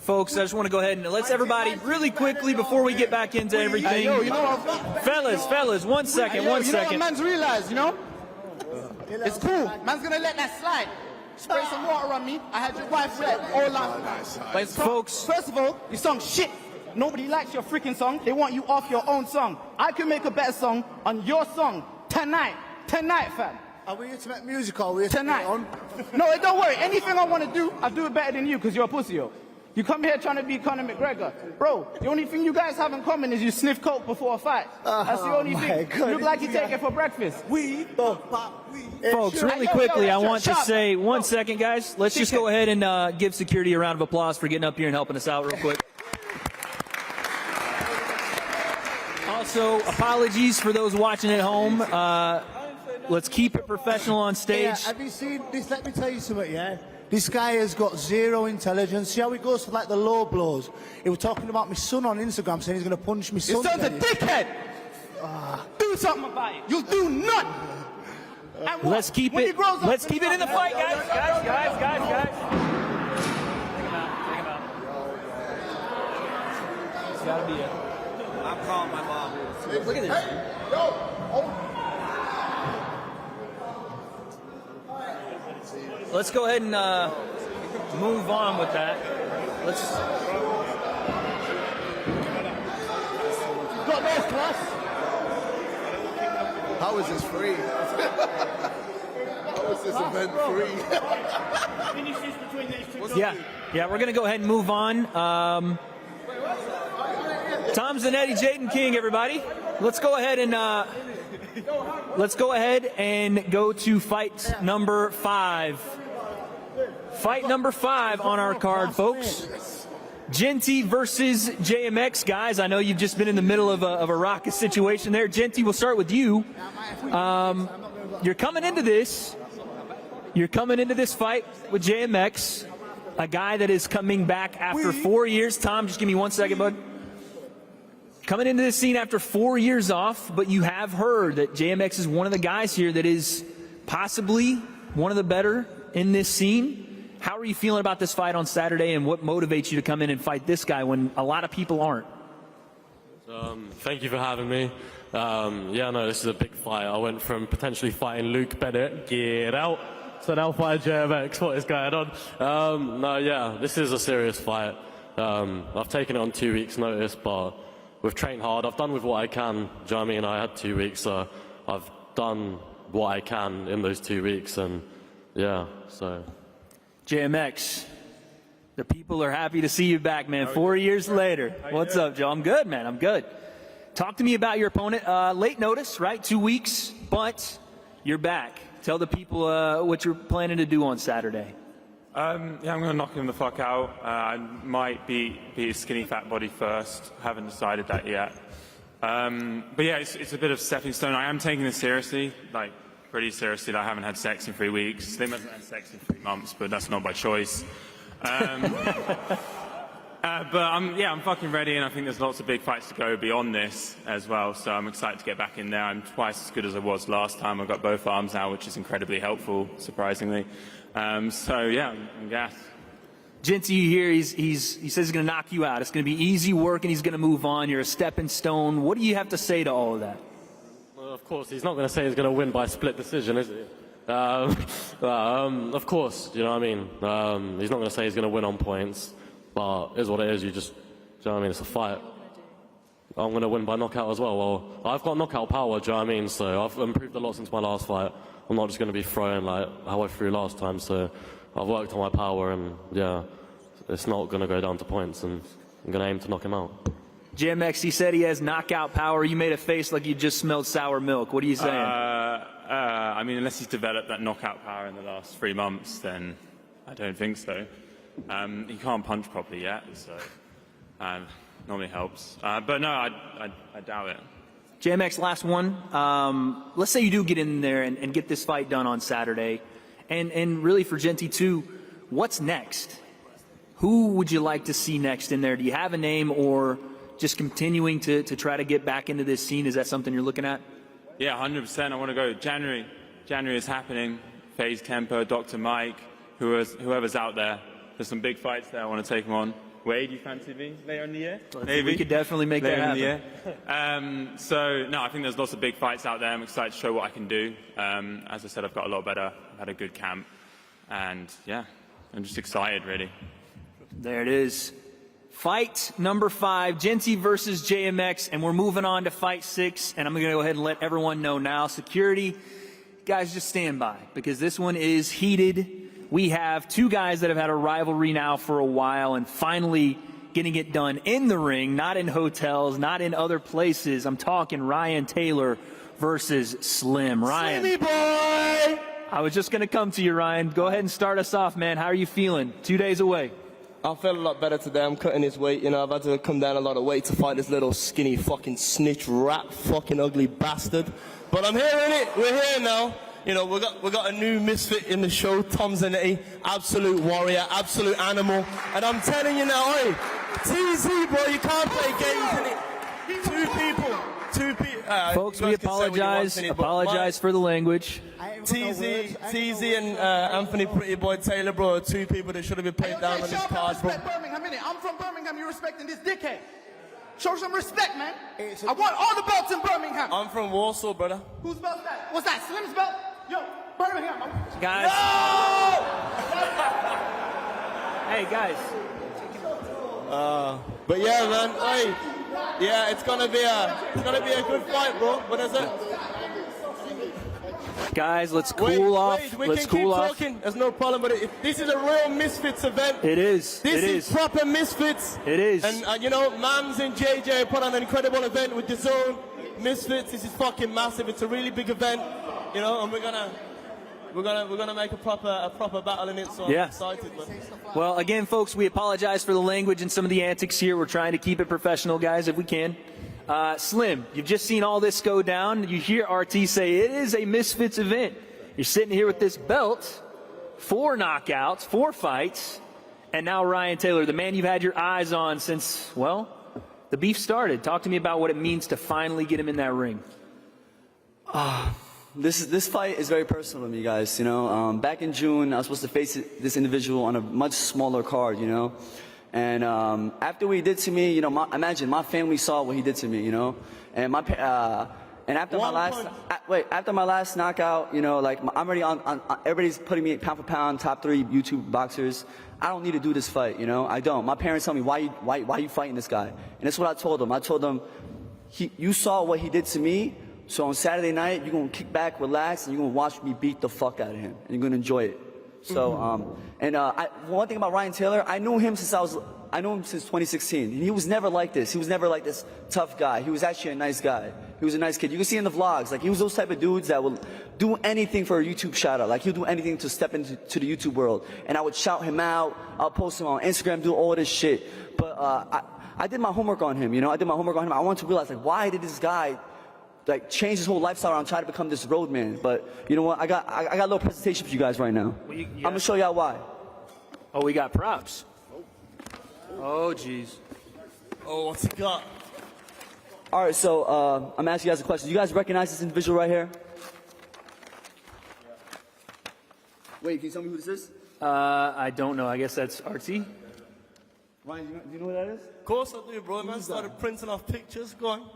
Folks, I just want to go ahead and let's everybody really quickly before we get back into everything. Fellas, one second. You know what man's realized, you know? It's cool. Man's gonna let that slide. Spray some water on me. I had your wife red all last. But folks, first of all, your song's shit. Nobody likes your freaking song. They want you off your own song. I can make a better song on your song tonight, fam. Are we here to make music or are we here tonight? On? No, don't worry. Anything I want to do, I'll do it better than you because you're a pussy, yo. You come here trying to be Conor McGregor. Bro, the only thing you guys have in common is you sniff coke before a fight. That's the only thing. You look like you take it for breakfast. Folks, really quickly, I want to say, 1 second, guys. Let's just go ahead and give security a round of applause for getting up here and helping us out real quick. Also, apologies for those watching at home. Let's keep it professional on stage. Yeah, have you seen this? Let me tell you something, yeah? This guy has got zero intelligence. See how he goes for like the low blows? He was talking about my son on Instagram saying he's going to punch my son. Your son's a dickhead! Do something about it. You'll do nothing! Let's keep it in the fight, guys. Guys. Take him out. It's got to be it. I'm calling my mom. Look at this. Let's go ahead and move on with that. Got this, class. How is this free? How is this event free? Yeah, we're going to go ahead and move on. Tom Zanetti, Jaden King, everybody. Let's go ahead and go to fight number 5. Fight number 5 on our card, folks. Genty versus JMX, guys. I know you've just been in the middle of a raucous situation there. Genty, we'll start with you. You're coming into this fight with JMX, a guy that is coming back after 4 years. Tom, just give me 1 second, bud. Coming into this scene after 4 years off, but you have heard that JMX is one of the guys here that is possibly one of the better in this scene. How are you feeling about this fight on Saturday, and what motivates you to come in and fight this guy when a lot of people aren't? Thank you for having me. Yeah, no, this is a big fight. I went from potentially fighting Luke Bennett, get out, to now fighting JMX. What is going on? No, yeah, this is a serious fight. I've taken it on 2 weeks' notice, but we've trained hard. I've done with what I can. Do you know what I mean? I had 2 weeks, so I've done what I can in those 2 weeks, and yeah, so. JMX, the people are happy to see you back, man. 4 years later. What's up, Joe? I'm good, man. I'm good. Talk to me about your opponent. Late notice, right? 2 weeks, but you're back. Tell the people what you're planning to do on Saturday. Yeah, I'm going to knock him the fuck out. I might beat his skinny fat body first. Haven't decided that yet. But yeah, it's a bit of stepping stone. I am taking this seriously, like pretty seriously. I haven't had sex in 3 weeks. Slim hasn't had sex in 3 months, but that's not by choice. But I'm fucking ready, and I think there's lots of big fights to go beyond this as well. So I'm excited to get back in there. I'm twice as good as I was last time. I've got both arms now, which is incredibly helpful, surprisingly. So yeah, I'm gassed. Genty here, he says he's going to knock you out. It's going to be easy work, and he's going to move on. You're a stepping stone. What do you have to say to all of that? Well, of course, he's not going to say he's going to win by split decision, is he? Of course, you know what I mean? He's not going to say he's going to win on points, but it is what it is. You just, do you know what I mean? It's a fight. I'm going to win by knockout as well. Well, I've got knockout power, do you know what I mean? So I've improved a lot since my last fight. I'm not just going to be throwing like how I threw last time, so I've worked on my power, and yeah, it's not going to go down to points, and I'm going to aim to knock him out. JMX, he said he has knockout power. You made a face like you just smelled sour milk. What are you saying? I mean, unless he's developed that knockout power in the last 3 months, then I don't think so. He can't punch properly yet, so normally helps. But no, I doubt it. JMX, last one. Let's say you do get in there and get this fight done on Saturday. And really for Genty too, what's next? Who would you like to see next in there? Do you have a name, or just continuing to try to get back into this scene? Is that something you're looking at? Yeah, 100%. I want to go. January is happening. Phase Tempo, Dr. Mike, whoever's out there. There's some big fights there. I want to take them on. Wade, you fancy me later in the year? Maybe. We could definitely make that happen. So, no, I think there's lots of big fights out there. I'm excited to show what I can do. As I said, I've got a lot better. I've had a good camp. And, yeah, I'm just excited, really. There it is. Fight number 5, Genty versus JMX, and we're moving on to fight 6, and I'm going to go ahead and let everyone know now. Security, guys, just stand by, because this one is heated. We have 2 guys that have had a rivalry now for a while, and finally getting it done in the ring, not in hotels, not in other places. I'm talking Ryan Taylor versus Slim. Ryan. Slimmy boy! I was just going to come to you, Ryan. Go ahead and start us off, man. How are you feeling? 2 days away. I feel a lot better today. I'm cutting his weight. You know, I've had to come down a lot of weight to fight this little skinny fucking snitch rat fucking ugly bastard. But I'm here in it. We're here now. You know, we got a new misfit in the show, Tom Zanetti, absolute warrior, absolute animal. And I'm telling you now, hey, TZ, bro, you can't play games in it. 2 people. Folks, we apologize for the language. TZ and Anthony Pretty Boy Taylor, bro, are 2 people that should have been played down on this card, bro. Birmingham, innit? I'm from Birmingham. You're respecting this dickhead. Show some respect, man. I want all the belts in Birmingham. I'm from Warsaw, brother. Whose belt's that? What's that? Slim's belt? Yo, Birmingham. Guys. No! Hey, guys. But yeah, man. Hey, yeah, it's gonna be a good fight, bro. What is it? Guys, let's cool off. Let's cool off. Talking. There's no problem, but this is a real Misfits event. It is. This is proper Misfits. It is. And you know, Mams and JJ put on an incredible event with DAZN. Misfits. This is fucking massive. It's a really big event. You know, and we're gonna We're gonna make a proper battle in it. So I'm excited, man. Well, again, folks, we apologize for the language and some of the antics here. We're trying to keep it professional, guys, if we can. Slim, you've just seen all this go down. You hear RT say it is a Misfits event. You're sitting here with this belt, 4 knockouts, 4 fights, and now Ryan Taylor, the man you've had your eyes on since, well, the beef started. Talk to me about what it means to finally get him in that ring. This fight is very personal to me, guys. You know, back in June, I was supposed to face this individual on a much smaller card. You know, and after what he did to me, you know, imagine my family saw what he did to me. You know, and after my last knockout, you know, like I'm already on everybody's putting me pound for pound top 3 YouTube boxers. I don't need to do this fight. You know, I don't. My parents tell me why you fighting this guy, and that's what I told them. I told them, you saw what he did to me. So on Saturday night, you're going to kick back, relax, and you're going to watch me beat the fuck out of him. And you're going to enjoy it. So, one thing about Ryan Taylor, I knew him since 2016. And he was never like this. He was never like this tough guy. He was actually a nice guy. He was a nice kid. You can see in the vlogs, like he was those type of dudes that will do anything for a YouTube shout out. Like he'll do anything to step into the YouTube world. And I would shout him out. I'll post him on Instagram, do all this shit. But I did my homework on him, you know. I wanted to realize, like, why did this guy change his whole lifestyle around trying to become this road man? But you know what? I got a little presentation for you guys right now. I'm gonna show y'all why. Oh, we got props. Oh, jeez. Oh, what's he got? All right, so I'm asking you guys a question. Do you guys recognize this individual right here? Wait, can you tell me who this is? I don't know. I guess that's RT. Ryan, do you know who that is? Of course I do, bro. Man started printing off pictures. Go on.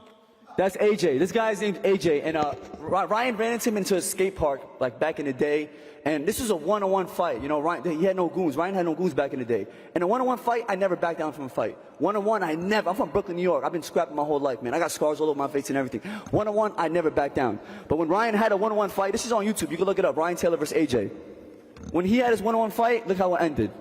That's AJ. This guy's named AJ, and Ryan ran into him into a skate park like back in the day, and this was a one-on-one fight. You know, Ryan, he had no goons. Ryan had no goons back in the day. In a one-on-one fight, I never backed down from a fight. One-on-one, I'm from Brooklyn, New York. I've been scrapping my whole life, man. I got scars all over my face and everything. One-on-one, I never backed down. But when Ryan had a one-on-one fight, this is on YouTube. You can look it up. Ryan Taylor versus AJ. When he had his one-on-one fight, look how it ended.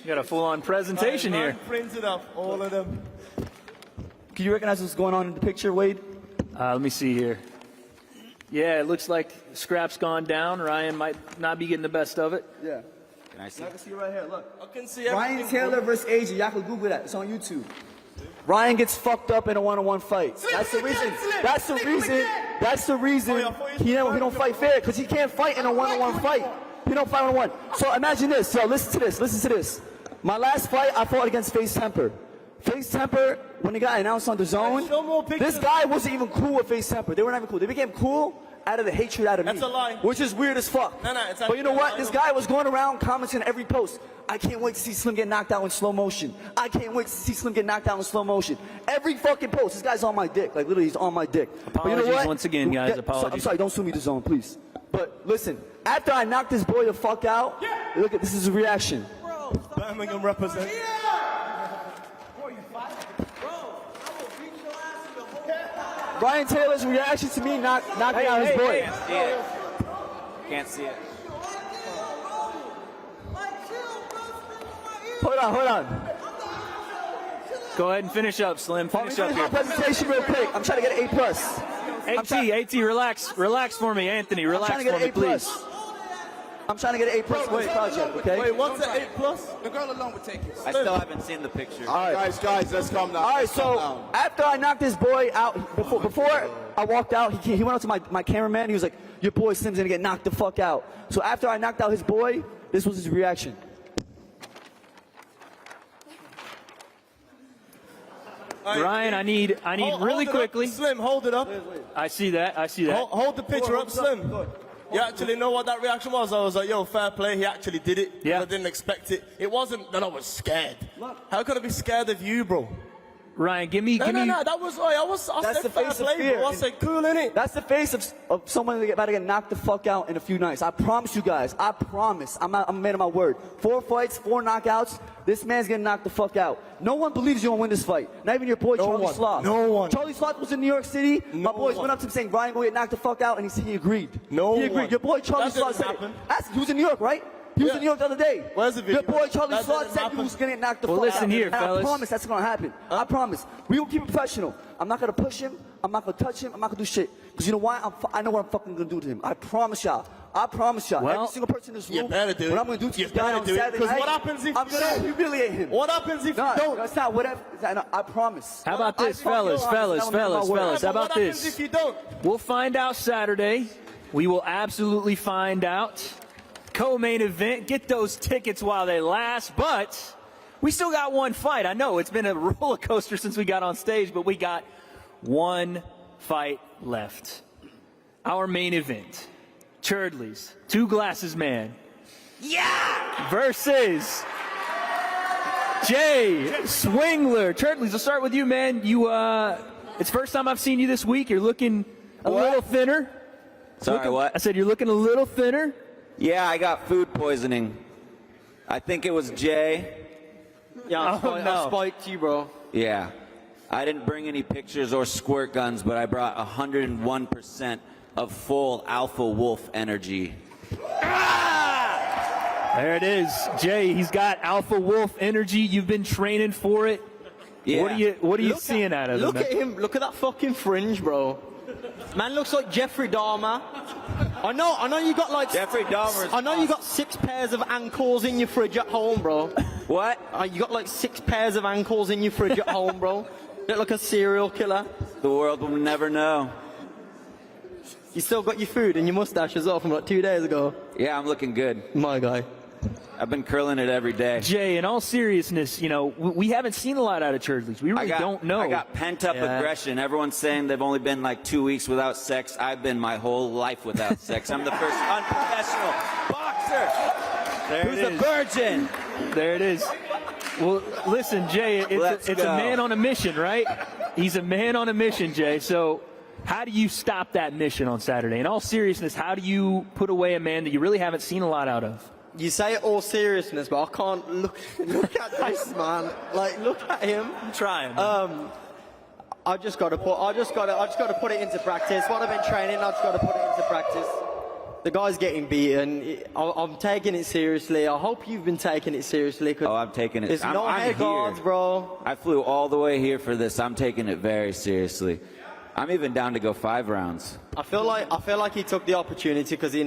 You got a full-on presentation here. Printed up all of them. Can you recognize what's going on in the picture, Wade? Let me see here. Yeah, it looks like scrap's gone down. Ryan might not be getting the best of it. Yeah. Can I see? I can see right here. Look. I can see everything. Ryan Taylor versus AJ. Y'all can Google that. It's on YouTube. Ryan gets fucked up in a one-on-one fight. That's the reason. That's the reason he don't fight fair, because he can't fight in a one-on-one fight. He don't fight one-on-one. So imagine this. Yo, listen to this. My last fight, I fought against Face Temper. Face Temper, when he got announced on DAZN, this guy wasn't even cool with Face Temper. They were not even cool. They became cool out of the hatred out of me. That's a lie. Which is weird as fuck. No, it's but you know what? This guy was going around commenting on every post. I can't wait to see Slim get knocked out in slow motion. I can't wait to see Slim get knocked out in slow motion. Every fucking post. This guy's on my dick. Like, literally, he's on my dick. Apologies, but you know what? once again, guys. Apologies. I'm sorry, don't sue me, DAZN, please. But listen, after I knocked this boy the fuck out, look at this is his reaction. Birmingham represent. Ryan Taylor's reaction to me knocking out his boy. Can't see it. Hold on. Go ahead and finish up, Slim. Finish up here. Presentation real quick. I'm trying to get an A+. AT, relax for me, Anthony. Relax for me, please. I'm trying to get an A+ for this project, okay? Wait, what's an A+? The girl alone would take it. I still haven't seen the picture. All right, guys, let's calm down. All right, so after I knocked this boy out, before I walked out, he went up to my cameraman. He was like, your boy Slim's gonna get knocked the fuck out. So after I knocked out his boy, this was his reaction. Ryan, I need really quickly. Slim, hold it up. I see that. Hold the picture up, Slim. You actually know what that reaction was? I was like, yo, fair play. He actually did it. Yeah. I didn't expect it. It wasn't that I was scared. How could I be scared of you, bro? Ryan, give me. No, that was, I said fair play, bro. I said cool, innit? That's the face of someone about to get knocked the fuck out in a few nights. I promise you guys. I promise. I'm a man of my word. 4 fights, 4 knockouts. This man's getting knocked the fuck out. No one believes you're gonna win this fight. Not even your boy, Charlie Sloth. No one. Charlie Sloth was in New York City. My boys went up to him saying, Ryan gonna get knocked the fuck out, and he agreed. He agreed. Your boy Charlie Sloth said it. He was in New York, right? He was in New York the other day. Where's the video? Your boy Charlie That Floyd didn't said happen. he was going to knock the Well, fuck listen out. here, And fellas. I promise that's going to happen. I promise. We will keep it professional. I'm not going to push him. I'm not going to touch him. I'm not going to do shit. Because you know why? I know what I'm fucking going to do to him. I promise y'all. I promise y'all. Well, every single person in this room. you better do it. What I'm going to do to You this guy better on do it. Saturday 'Cause night, what happens if I'm you going to don't? humiliate him. What happens if you No, don't? that's not whatever. I promise. How about this, I fellas, fucking fellas, honest, that was my word. fellas? How about What happens this? if you don't? We'll find out Saturday. We will absolutely find out. Co-main event. Get those tickets while they last. But we still got one fight. I know it's been a roller coaster since we got on stage, but we got one fight left. Our main event. Cherdleys, Two Glasses Man. Yeah! Versus Jay Swingler. Cherdleys, I'll start with you, man. It's first time I've seen you this week. You're looking a little thinner. Sorry, what? I said you're looking a little thinner. Yeah, I got food poisoning. I think it was Jay. Yeah, I spiked you, bro. Yeah. I didn't bring any pictures or squirt guns, but I brought 101% of full alpha wolf energy. There it is. Jay, he's got alpha wolf energy. You've been training for it. Yeah. What are you seeing out of him? Look at him. Look at that fucking fringe, bro. Man looks like Jeffrey Dahmer. I know you got like Jeffrey Dahmer. I know you got 6 pairs of ankles in your fridge at home, bro. What? You got like 6 pairs of ankles in your fridge at home, bro. Look like a serial killer. The world will never know. You still got your food and your mustache as well from like 2 days ago. Yeah, I'm looking good. My guy. I've been curling it every day. Jay, in all seriousness, we haven't seen a lot out of Cherdleys. We really don't know. I got pent-up aggression. Everyone's saying they've only been like 2 weeks without sex. I've been my whole life without sex. I'm the first unprofessional boxer who's a virgin. There it is. Well, listen, Jay, it's a man on a mission, right? He's a man on a mission, Jay. So how do you stop that mission on Saturday? In all seriousness, how do you put away a man that you really haven't seen a lot out of? You say it all seriousness, but I can't look at this man. Like, look at him. I'm trying. I just got to put it into practice. What I've been training, I just got to put it into practice. The guy's getting beaten. I'm taking it seriously. I hope you've been taking it seriously. Oh, I'm taking it. There's no I'm head guards, bro. I flew all the way here for this. I'm taking it very seriously. I'm even down to go 5 rounds. I feel like he took the opportunity because he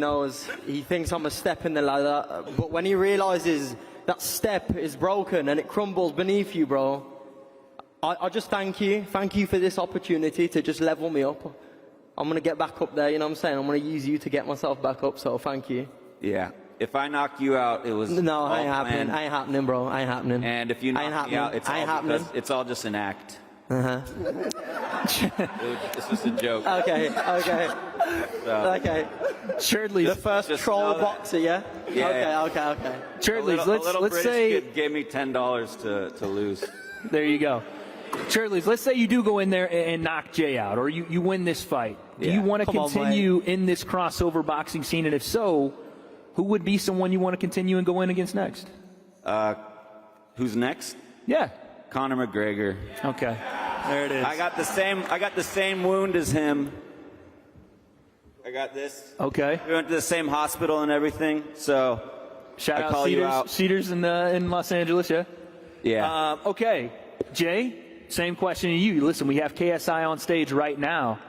thinks I'm a step in the ladder. But when he realizes that step is broken and it crumbles beneath you, bro, I just thank you for this opportunity to just level me up. I'm gonna get back up there. You know what I'm saying? I'm gonna use you to get myself back up. So thank you. Yeah. If I knock you out, it was no, all ain't happening. planned. Ain't happening, bro. Ain't happening. And if you knock me out, it's all just an act. It's just a joke. Okay. So, Okay. Cherdleys, the first troll boxer, yeah? Yeah. Okay. Cherdleys, a little let's British say kid gave me $10 to lose. There you go. Cherdleys, let's say you do go in there and knock Jay out, or you win this fight. Do you want to continue in this crossover boxing scene? And if so, who would be someone you want to continue and go in against next? Who's next? Yeah. Conor McGregor. Okay. There it is. I got the same wound as him. I got this. Okay. We went to the same hospital and everything, so Shout I out call Cedars, you out. Cedars in Los Angeles, yeah? Yeah. Okay. Jay, same question to you. Listen, we have KSI on stage right now.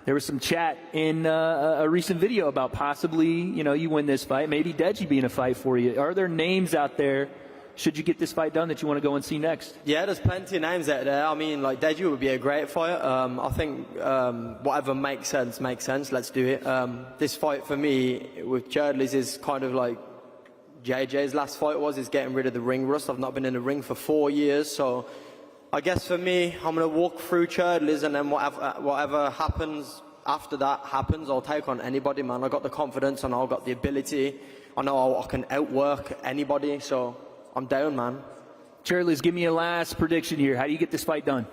There was some chat in a recent video about possibly, you win this fight, maybe Deji being a fight for you. Are there names out there, should you get this fight done, that you want to go and see next? Yeah, there's plenty of names out there. I mean, like, Deji would be a great fight. I think whatever makes sense. Let's do it. This fight for me with Cherdleys is kind of like JJ's last fight is getting rid of the ring rust. I've not been in the ring for 4 years, so I guess for me, I'm going to walk through Cherdleys, and then whatever happens after that happens. I'll take on anybody, man. I got the confidence and I've got the ability. I know I can outwork anybody, so I'm down, man. Cherdleys, give me a last prediction here. How do you get this fight done?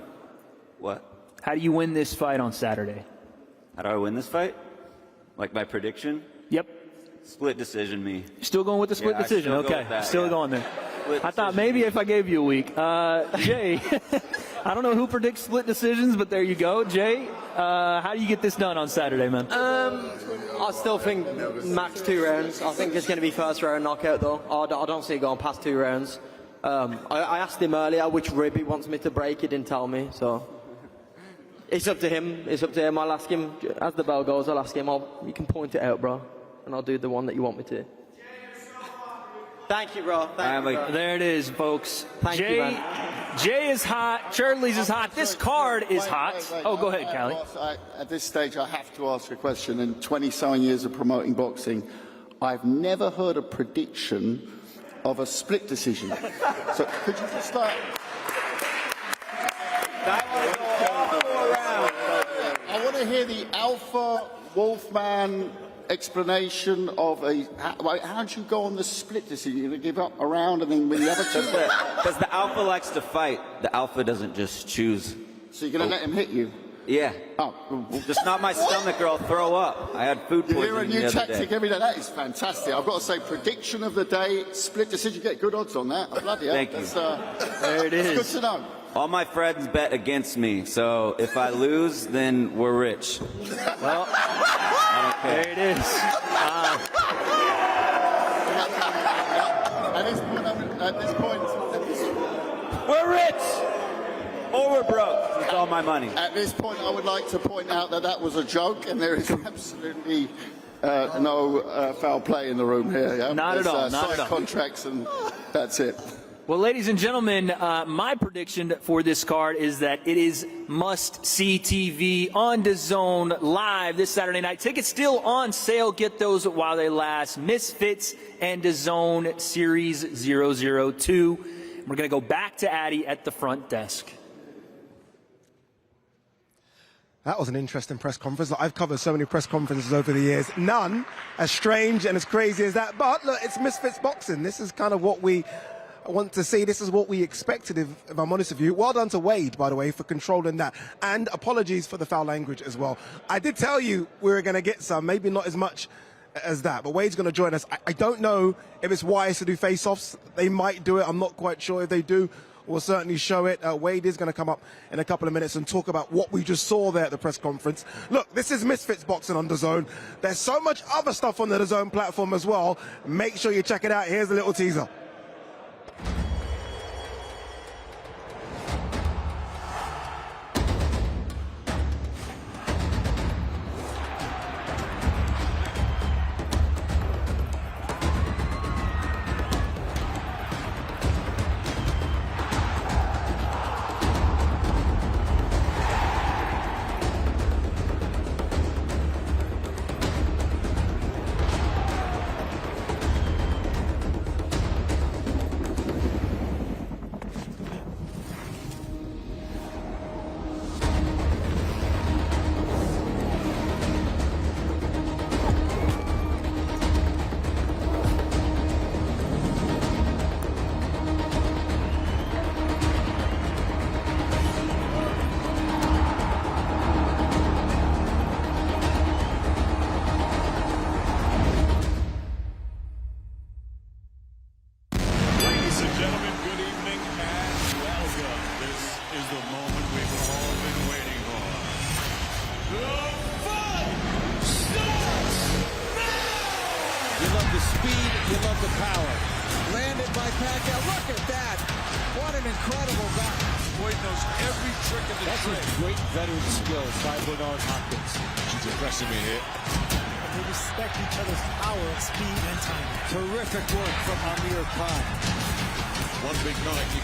What? How do you win this fight on Saturday? How do I win this fight? Like my prediction? Yep. Split decision, me. Still going with the split decision? Okay. Still going there. I thought maybe if I gave you a week. Jay, I don't know who predicts split decisions, but there you go. Jay, how do you get this done on Saturday, man? I still think max 2 rounds. I think it's going to be first round knockout though. I don't see it going past 2 rounds. I asked him earlier which rib he wants me to break. He didn't tell me, so it's up to him. It's up to him. I'll ask him as the bell goes. I'll ask him. You can point it out, bro, and I'll do the one that you want me to. Thank you, bro. Thank you, bro. There it is, folks. Thank you, man. Jay is hot. Cherdleys is hot. This card is hot. Oh, go ahead, Keely. Boss, at this stage, I have to ask a question. In 20-something years of promoting boxing, I've never heard a prediction of a split decision. So could you just start? I want to hear the Alpha Wolfman explanation of how do you go on the split decision? You're going to give up a round and then when the other two... Because the Alpha likes to fight. The Alpha doesn't just choose. So you're going to let him hit you? Yeah. Oh. Just not my stomach or I'll throw up. I had food poisoning You hear a new the other tactic day. every day. That is fantastic. I've got to say, prediction of the day, split decision. You get good odds on that. Bloody hell. Thank you. There it is. It's good to know. All my friends bet against me, so if I lose, then we're rich. Well, there it is. At this point, we're rich! Or we're broke. It's all my money. At this point, I would like to point out that that was a joke, and there is absolutely no foul play in the room here. Yeah? Not at all. Not signed at all. contracts, and that's it. Well, ladies and gentlemen, my prediction for this card is that it is must-see TV on DAZN live this Saturday night. Tickets still on sale. Get those while they last. Misfits and DAZN Series 002. We're going to go back to Addy at the front desk. That was an interesting press conference. Like, I've covered so many press conferences over the years. None as strange and as crazy as that. But look, it's Misfits boxing. This is kind of what we want to see. This is what we expected, if I'm honest with you. Well done to Wade, by the way, for controlling that. And apologies for the foul language as well. I did tell you we were going to get some, maybe not as much as that. But Wade's going to join us. I don't know if it's wise to do face-offs. They might do it. I'm not quite sure if they do. We'll certainly show it. Wade is going to come up in a couple of minutes and talk about what we just saw there at the press conference. Look, this is Misfits boxing on DAZN. There's so much other stuff on the DAZN platform as well. Make sure you check it out. Here's a little teaser.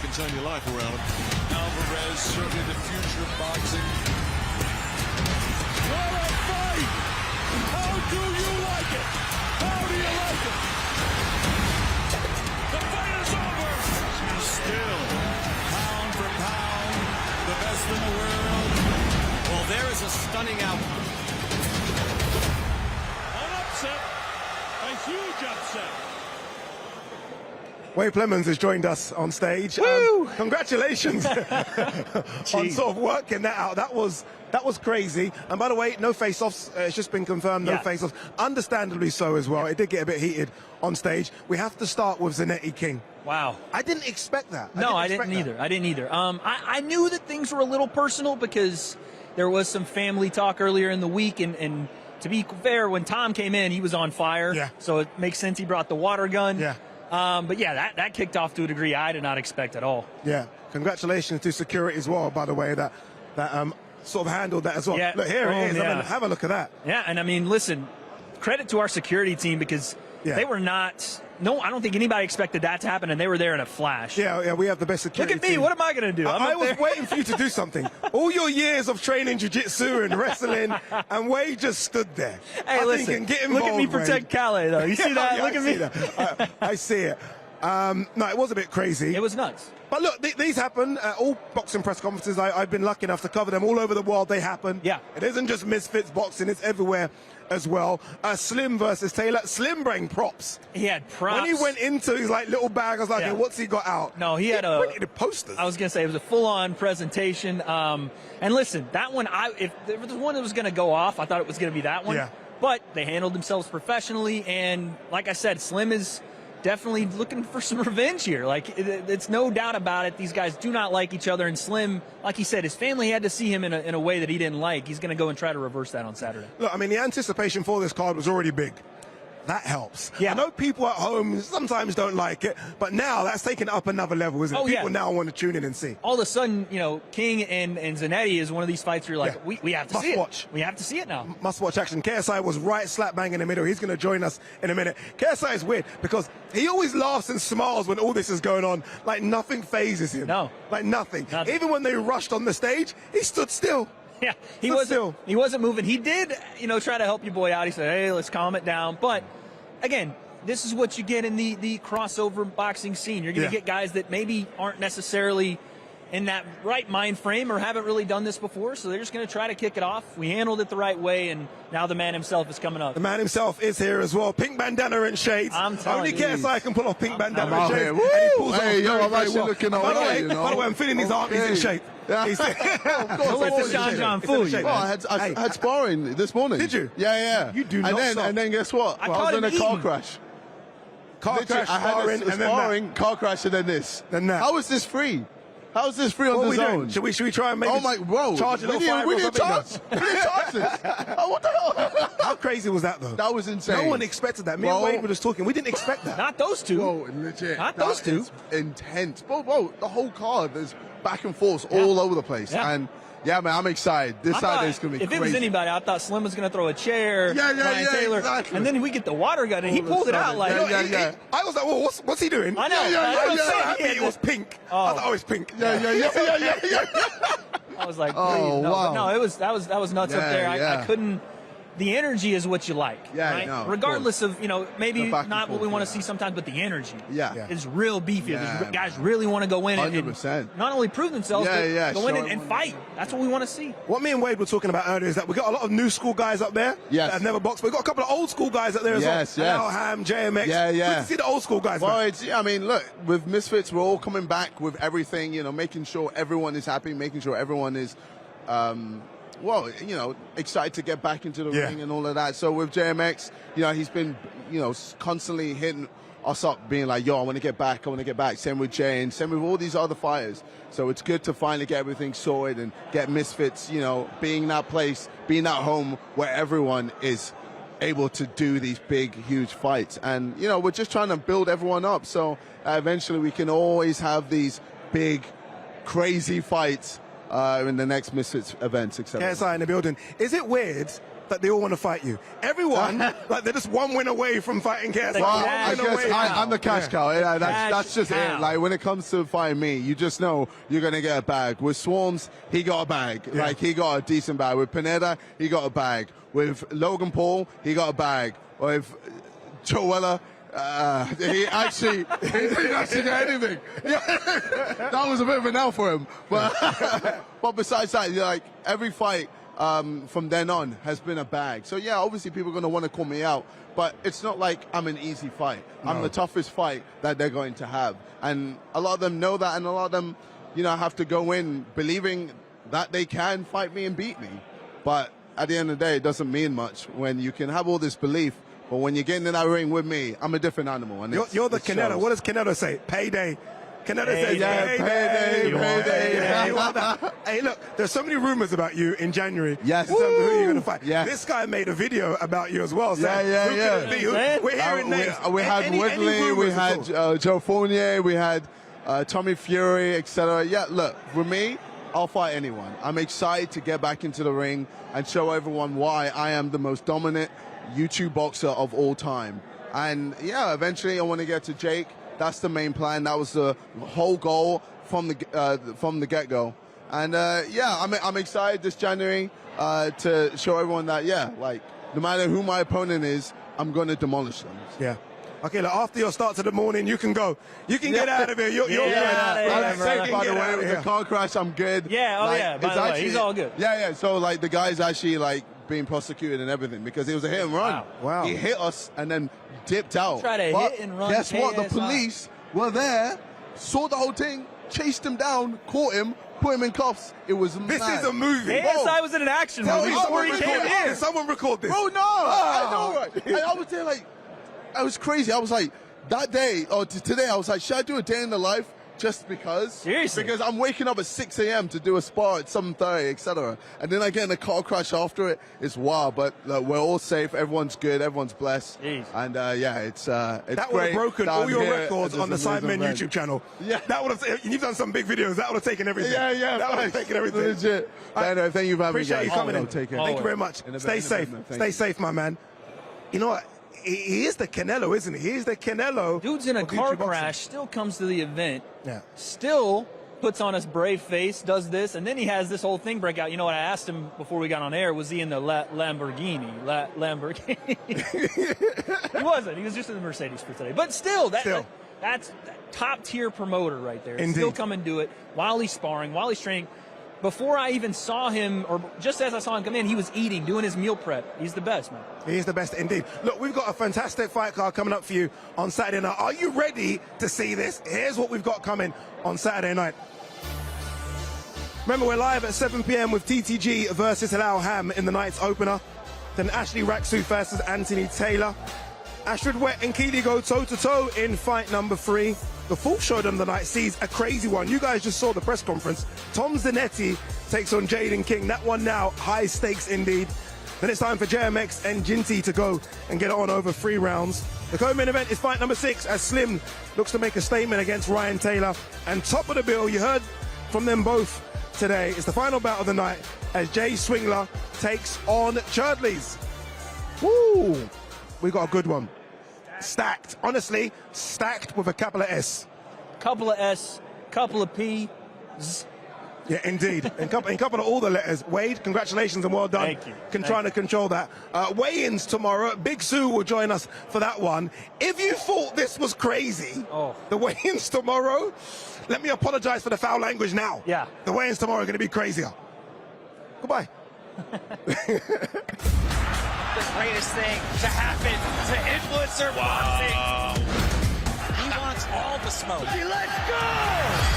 Turn your life around. Alvarez, certainly the future of boxing. What a fight! How do you like it? How do you like it? The fight is over! Still, pound for pound, the best in the world. Well, there is a stunning outcome. An upset, a huge upset. Wade Plemons has joined us on stage. Congratulations on sort of working that out. That was crazy. And by the way, no face-offs. It's just been confirmed, no face-offs. Understandably so as well. It did get a bit heated on stage. We have to start with Zanetti King. Wow. I didn't expect that. I didn't either. I knew that things were a little personal because there was some family talk earlier in the week, and to be fair, when Tom came in, he was on fire. Yeah. So it makes sense he brought the water gun. Yeah. But yeah, that kicked off to a degree I did not expect at all. Yeah. Congratulations to security as well, by the way, that sort of handled that as well. Yeah. Look, here it is. Yeah. I mean, have a look at that. Yeah, and I mean, listen, credit to our security team because they were not. No, I don't think anybody expected that to happen, and they were there in a flash. Yeah, we have the best security. Look at me. team. What am I going to do? I was waiting for you to do something. All your years of training jiu-jitsu and wrestling, and Wade just stood there. Hey, listen, get look involved, at me protect Calais, though. You see that? Yeah, look at me. I see it. No, it was a bit crazy. It was nuts. But look, these happen at all boxing press conferences. I've been lucky enough to cover them all over the world. They happen. Yeah. It isn't just Misfits boxing. It's everywhere as well. Slim versus Taylor. Slim bring props. He had props. When he went into his little bag, I was like, hey, what's he got out? No, he had printed posters. I was going to say it was a full-on presentation. And listen, that one, if there was one that was going to go off, I thought it was going to be that one. Yeah. But they handled themselves professionally. And like I said, Slim is definitely looking for some revenge here. Like, it's no doubt about it. These guys do not like each other. And Slim, like he said, his family had to see him in a way that he didn't like. He's going to go and try to reverse that on Saturday. Look, I mean, the anticipation for this card was already big. That helps. Yeah. I know people at home sometimes don't like it, but now that's taken it up another level, isn't it? People now want to tune in and see. All of a sudden, King and Zanetti is one of these fights where you're like, we have to see it. Watch. We have to see it now. Must watch action. KSI was right slap bang in the middle. He's going to join us in a minute. KSI is weird because he always laughs and smiles when all this is going on. Like nothing phases him. No. Like nothing. Even when they rushed on the stage, he stood still. Yeah, he wasn't moving. He did, try to help your boy out. He said, hey, let's calm it down. But again, this is what you get in the crossover boxing scene. You're going to get guys that maybe aren't necessarily in that right mind frame or haven't really done this before, so they're just going to try to kick it off. We handled it the right way, and now the man himself is coming up. The man himself is here as well. Pink bandana and shades. I'm telling you. Only KSI can pull off pink bandana and shades. Woo! And he pulls Hey, off I'm actually looking all right, By the way, I'm feeling his arm. He's in shape. He's Don't let the John fool you. Well, I had sparring this morning. Did you? Yeah. You do not And then guess what? I was in a car crash. Car crash, I had sparring, a sparring, car crash, and then this. Then that. How is this free? How is this free on the zone? Should we try and make charge a little fire or something? We didn't charge this. Oh, what the hell? How crazy was that, though? That was insane. No one expected that. Me and Wade were just talking. We didn't expect that. Not those two. Whoa, legit. Not those two. Intense. Whoa, the whole card, there's back and forth all over the place. Yeah. And yeah, man, I'm excited. This Saturday's going to be if crazy. If it was anybody, I thought Slim was going to throw a chair, Ryan Taylor, exactly. and then we get the water gun, and he pulled it out like... I was like, well, what's he doing? I know. It was pink. I thought it was pink. Yeah. I was like, oh, wow. But no, that was nuts up there. I couldn't... The energy is what you like, right? No, regardless of maybe not what we want to see see sometimes, but the energy is real beefy. Yeah, guys really want to go in 100%. and not only prove themselves, but go in and fight. That's what we want to see. What me and Wade were talking about earlier is that we got a lot of new school guys up there that have never boxed. We've got a couple of old school guys up there as well. Yes. Alham, JMX. Yeah. Good to see the old school guys Well, back. I mean, look, with Misfits, we're all coming back with everything, making sure everyone is happy, making sure everyone is... excited to get back into the ring and all of that. So with JMX, he's been, constantly hitting us up, being like, yo, I want to get back. Same with Jay and same with all these other fighters. So it's good to finally get everything sorted and get Misfits, being that place, being that home where everyone is able to do these big, huge fights. And, we're just trying to build everyone up. So eventually we can always have these big, crazy fights in the next Misfits events, etc. KSI in the building. Is it weird that they all want to fight you? Everyone, they're just one win away from fighting KSI. Well, I guess I'm the cash cow. Yeah, that's just it. Like, when it comes to fighting me, you just know you're going to get a bag. With Swarms, he got a bag. Yeah. Like, he got a decent bag. With Pineda, he got a bag. With Logan Paul, he got a bag. With Joella, he didn't actually get anything. That was a bit of an L for him. But besides that, like, every fight from then on has been a bag. So yeah, obviously people are going to want to call me out, but it's not like I'm an easy fight. No. I'm the toughest fight that they're going to have. And a lot of them know that, and a lot of them, have to go in believing that they can fight me and beat me. But at the end of the day, it doesn't mean much when you can have all this belief. But when you're getting in that ring with me, I'm a different animal. And you're the Canelo. What does Canelo say? Payday. Canelo says, payday. Now that, hey, look, there's so many rumors about you in January. Yes. In terms of who you're going to fight. Yeah. This guy made a video about you as well. Yeah, saying, yeah, who could it be? We're hearing names. We had Any Woodley, we rumors had at all? Joe Fournier, we had Tommy Fury, etc. Yeah, look, for me, I'll fight anyone. I'm excited to get back into the ring and show everyone why I am the most dominant YouTube boxer of all time. And yeah, eventually I want to get to Jake. That's the main plan. That was the whole goal from the get-go. And yeah, I'm excited this January to show everyone that, yeah, like, no matter who my opponent is, I'm going to demolish them. Yeah. Okay, look, after your start to the morning, you can go. You can get out of here. You're By the way, with the car crash, I'm good. Yeah, by the way, he's all good. Yeah. So, like, the guy's actually, like, being prosecuted and everything because it was a hit and run. Wow. He hit us and then dipped out. Try to But hit and run guess what? The KSI. police were there, saw the whole thing, chased him down, caught him, put him in cuffs. It was This mad. is a movie. KSI was in an action movie before he came in. Someone record this. Bro, no! I know, right? And I was there like, I was crazy. I was like, that day, or today, I was like, should I do a day in the life just because? Seriously? Because I'm waking up at 6 a.m. to do a spar at 7:30, etc. And then I get in a car crash after it. It's wild, but we're all safe. Everyone's good. Everyone's blessed. Jeez. And yeah, it's That would have great broken that all I'm your here records at on the this amazing Sidemen event. YouTube channel. Yeah. That would have. You've done some big videos. That would have taken everything. Yeah. That would have taken everything. Legit. No, thank you for having me, Appreciate guys. you coming in. Take care. Thank you very much. Stay safe. Stay safe, my man. You know what? He is the Canelo, isn't he? He is the Canelo. Dude's in a of car YouTube boxing. crash, still comes to the event, Yeah. still puts on his brave face, does this, and then he has this whole thing break out. You know what I asked him before we got on air? Was he in the Lamborghini? He wasn't. He was just in the Mercedes for today. But still, that's top tier promoter right there. Indeed. Still come and do it while he's sparring, while he's training. Before I even saw him, or just as I saw him come in, he was eating, doing his meal prep. He's the best, man. He is the best indeed. Look, we've got a fantastic fight card coming up for you on Saturday night. Are you ready to see this? Here's what we've got coming on Saturday night. Remember, we're live at 7 p.m. with TTG versus Halal Ham in the night's opener. Then Ashley Rak-Su versus Anthony Taylor. Astrid, Wett and Keely go toe-to-toe in fight number 3. The full showdown of the night sees a crazy one. You guys just saw the press conference. Tom Zanetti takes on Jaden King. That one now, high stakes indeed. Then it's time for JMX and Genty to go and get it on over 3 rounds. The co-main event is fight number 6 as Slim looks to make a statement against Ryan Taylor. And top of the bill, you heard from them both today, is the final bout of the night as Jay Swingler takes on Cherdleys. Woo! We got a good one. Stacked. Honestly, stacked with a capital S. Couple of S, couple of P. Yeah, indeed. In couple of all the letters. Wade, congratulations and well done. Thank you. Trying to control that. Weigh-ins tomorrow. Big Sue will join us for that one. If you thought this was crazy, the weigh-ins tomorrow, let me apologize for the foul language now. Yeah. The weigh-ins tomorrow are going to be crazier. Goodbye. The greatest thing to happen to influencer boxing. He wants all the smoke. Let's go!